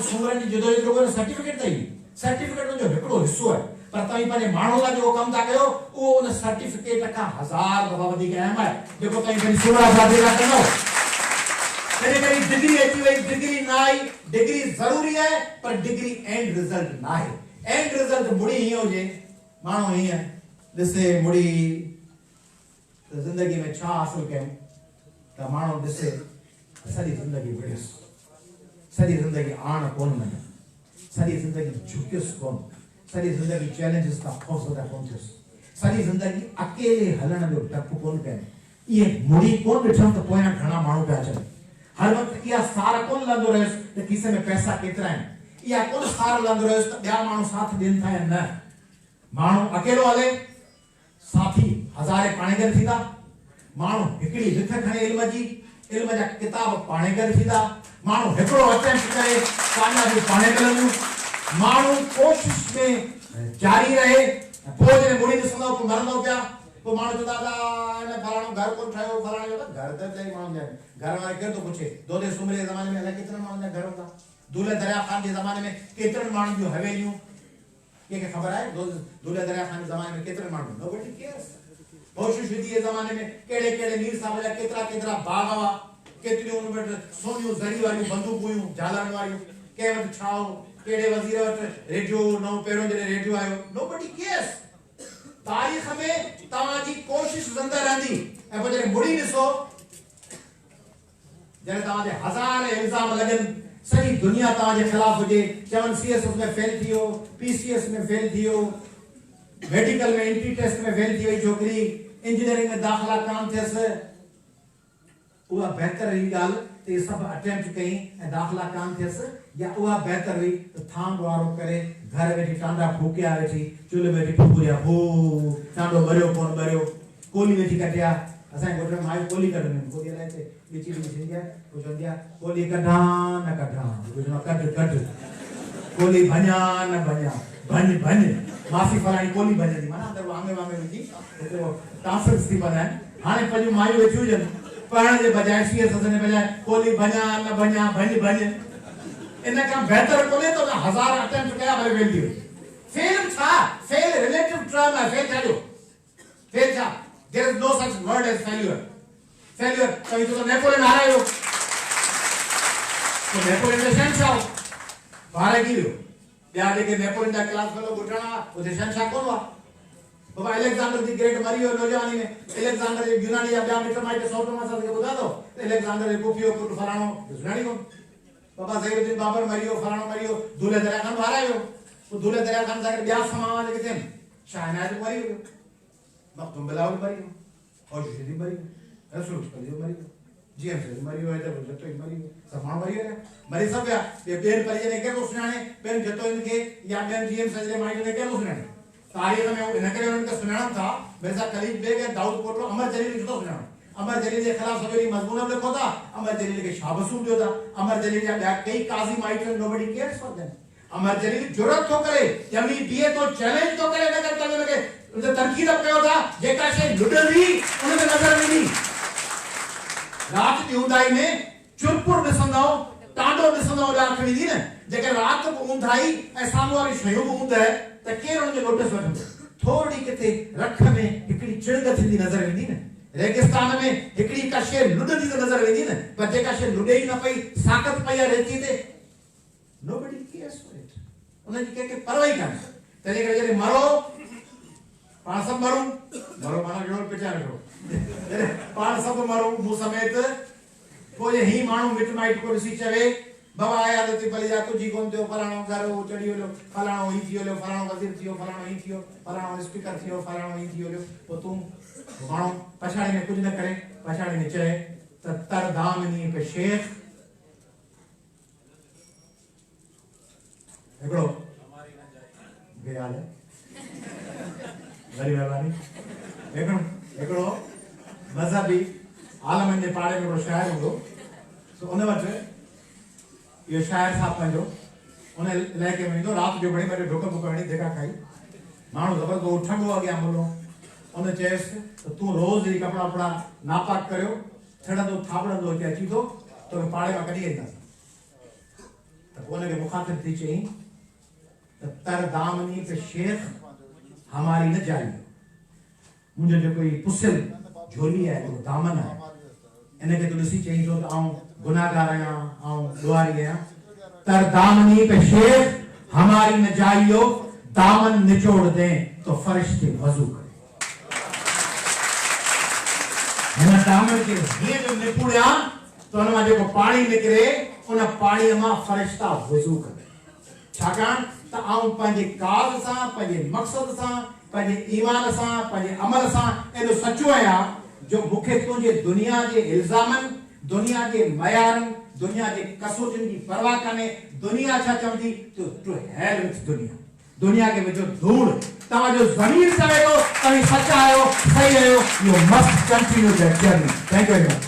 B: सुमरन जी जदोजहद जो सर्टिफिकेट तई सर्टिफिकेट जो हिकड़ो हिस्सो है पर तई पाने माण्हू ला जो कम ता कयो वो उन सर्टिफिकेट का 1000 दफा वधी के अहम है जेको तई पंहिंजी सुमरा शादी का कंदो तेरे करी डिग्री अची वई डिग्री ना आई डिग्री जरूरी है पर डिग्री एंड रिजल्ट ना है एंड रिजल्ट मुड़ी ही हो जे मानो ही है दिसे मुड़ी तो जिंदगी में छा हासिल कयूं त मानो दिसे सारी जिंदगी बढ़ियस सारी जिंदगी आण कोन मन सारी जिंदगी झुकियस कोन सारी जिंदगी चैलेंजेस का हौसला कोन थियस सारी जिंदगी अकेले हलण जो डप कोन कयो ये मुड़ी कोन ॾिठम त पोयां घणा माण्हू पिया अचनि हर वक्त इहा सार कोन लंदो रहियस त खीसे में पैसा केतिरा आहिनि या कोन सार लंदो रहियस त ॿिया माण्हू साथ ॾियनि था या न माण्हू अकेलो हले साथी हज़ारे पाणेगर थींदा माण्हू हिकिड़ी लिख खणे इल्म जा किताब पाणेगर थींदा माण्हू हिकिड़ो अटेम्प्ट करे कामयाबी पाणे मिलंदियूं माण्हू कोशिश में जारी रहे पोइ जॾहिं मुड़ी ॾिसंदो पोइ मरंदो पिया पोइ माण्हू चवंदा इन फलाणो घर कोन ठाहियो फलाणे जो घर त चई माण्हू जा घर वारे केरु थो पुछे दोदे सुमरे जे ज़माने में अलाए केतिरनि माण्हुनि जा घर हूंदा दूल्हे दरिया खान जे ज़माने में केतिरनि माण्हुनि जूं हवेलियूं कंहिंखे ख़बर आहे दूल्हे दरिया खान जे ज़माने में केतिरनि माण्हू नोबडी केयर्स होशिश विधि जे ज़माने में कहिड़े कहिड़े मीर साहब जा केतिरा बाग हुआ केतिरियूं उन वटि सोनियूं ज़री वारियूं बंदूकूं हुयूं झालनि वारियूं कंहिं वटि छा हो कहिड़े वज़ीर वटि रेडियो नओं पहिरियों जॾहिं रेडियो आयो नोबडी केयर्स तारीख़ में तव्हांजी कोशिश ज़िंदा रहंदी ऐं पोइ जॾहिं मुड़ी ॾिसो जॾहिं तव्हांजे हज़ार इल्ज़ाम लॻनि सॼी दुनिया तव्हांजे ख़िलाफ़ हुजे चवनि सीएसएस में फेल थी वियो पीसीएस में फेल थी वियो मेडिकल में एंट्री टेस्ट में फेल थी वई छोकिरी इंजीनियरिंग में दाख़िला कान थियसि उहा बेहतर हुई ॻाल्हि त इहे सभु अटेम्प्ट कई ऐं दाख़िला कान थियसि, या उहा बेहतर हुई त थांग वारो करे घर वेठी टांडा फूकिया वेठी चुल्हि वेठी फूकिया फू टांडो ॿरियो कोन ॿरियो, कोली वेठी कटिया। असांजे घोट में माई कोली कढंदियूं आहिनि, कोली अलाए हिते ॿिची ॿिची थींदी आहे, पोइ चवंदी आहे कोली कढां न कढां, कढ कढ, कोली भञा न भञा, भञ भञ, मासी फलाणी कोली भञंदी, माना अंदरि वांगे वांगे विझी हिते टांसल्स थी पवंदा आहिनि। हाणे पंहिंजूं मायूं वेठियूं हुजनि पढ़ण जे बजाय सीए सदन जे बजाय कोली भञा न भञा, भञ भञ, इन खां बहितर कोन्हे त हज़ार अटेम्प्ट कया भले वेंदी हुई। फेल छा, फेल रिलेटिव टर्म आहे, फेल छा जो, फेल छा, there is no such word as failure, failure कहीं तो नेपोलियन हारायो, तो नेपोलियन जो शहंशाह हारे गियो, ॿिया जेके नेपोलियन जा क्लास फेलो ॿुधणा उते शहंशाह कोन हुआ। बाबा अलेक्जेंडर दी ग्रेट मरी वियो नौजवानी में, अलेक्जेंडर जे यूनानी जा ॿिया मिट माइट सौ टमा सां ॿुधा थो अलेक्जेंडर जे पुफियो पुट फलाणो यूनानी कोन, बाबा ज़हीरुद्दीन बाबर मरी वियो, फलाणो मरी वियो, दूल्हे दरिया खान हारायो, पोइ दूल्हे दरिया खान सां ॿिया समाज जेके थियनि, शाहनाज मरी वियो, मखदूम बिलावल मरी वियो, औशदी मरी वियो, रसूल कलीम मरी वियो, जेम्स मरी वियो, हैदर जतो मरी वियो, सब माण्हू मरी विया, मरी सभु विया। ॿियनि परिजन खे केरु सुञाणे, ॿियनि जतो खे या ॿियनि जेम्स जे माइट खे केरु सुञाणे, तारीख़ में इन करे उन्हनि खे सुञाणनि था। मिर्ज़ा खलीद बेग ऐं दाऊद पोटो अमर जलील खे छो सुञाणो, अमर जलील जे ख़िलाफ़ सवेरी मज़मून लिखो था, अमर जलील खे शाबसूं ॾियो था, अमर जलील जा ॿिया कई काज़ी माइट नोबडी केयर्स फॉर देम। अमर जलील जुरत थो करे, ॼमी बीहे थो, चैलेंज थो करे, न करे उनखे उन तनक़ीद कयो था, जेका शइ लुॾंदी उन में नज़र वेंदी। राति जी ऊंदाई में चुरपुर ॾिसंदव, टांडो ॾिसंदव ॼाण खणी दी न, जेके राति बि ऊंदाई ऐं साम्हूं वारी शयूं बि ऊंद आहे त केरु उनजो नोटिस वठंदो। थोरी किथे रख में हिकिड़ी चिड़ग थींदी नज़र वेंदी न, रेगिस्तान में हिकिड़ी का शइ लुॾंदी त नज़र वेंदी न, पर जेका शइ लुॾे ई न पई, साक़त पई आहे रेती ते, nobody cares for it, उनजी कंहिंखे परवाह ई कान्हे। तंहिं करे जॾहिं मरो पाण सभु मरूं, मरो माना कहिड़ो पिचार करो, पाण सभु मरूं मूं समेत, पोइ ही माण्हू मिट माइट को ॾिसी चवे बाबा आया त भली जा तुझी कोन थियो, फलाणो घर हो चढ़ी वियो, फलाणो ही थी वियो, फलाणो वज़ीर थी वियो, फलाणो ही थी वियो, फलाणो स्पीकर थी वियो, फलाणो ही थी वियो, पोइ तूं माण्हू पछाड़ी में कुझु न करे, पछाड़ी में चए त तर दामनी पे शेख हिकिड़ो ॻाल्हि आहे वरी महिरबानी, हिकिड़ो मज़हबी आलमनि जे पाड़े में हिकिड़ो शाइर हूंदो, सो उन वटि इहो शाइर साहब पंहिंजो उन इलाइक़े में ईंदो, राति जो घणी बजे डुक बुक हणी धिका खाई, माण्हू ज़बरदस्त उथंदो अॻियां मुलो, उन चयसि त तूं रोज़ ही कपिड़ा वपड़ा नापाक करियो, छॾंदो थापड़ंदो हिते अची थो, तोखे पाड़े मां कढी ईंदासीं। त पोइ उनखे मुखातिब थी चई त तर दामनी पे शेख हमारी न जाई, मुंहिंजो जेको ही पुसियल झोली आहे, जेको दामन आहे, इनखे तूं ॾिसी चई थो त आऊं गुनाहगार आहियां, आऊं ॾुआरी आहियां। तर दामनी पे शेख हमारी न जाइयो, दामन निचोड़ दे तो फरिश्ते वजू करे। हिन दामन खे हीअं जो निपुड़िया त हुन मां जेको पाणी निकिरे, उन पाणीअ मां फरिश्ता वजू करे। छाकाणि त आऊं पंहिंजे काज़ सां, पंहिंजे मक़सद सां, पंहिंजे ईमान सां, पंहिंजे अमल सां एॾो सचो आहियां जो मूंखे तुंहिंजे दुनिया जे इल्ज़ामनि, दुनिया जे मयारनि, दुनिया जे कसूरनि जी परवाह कान्हे। दुनिया छा चवंदी, टू हेल विथ दुनिया, दुनिया के विचो धूड़। तव्हांजो ज़मीर चवे थो तव्हीं सचा आहियो, सही आहियो, U must continue that journey. Thank U very much.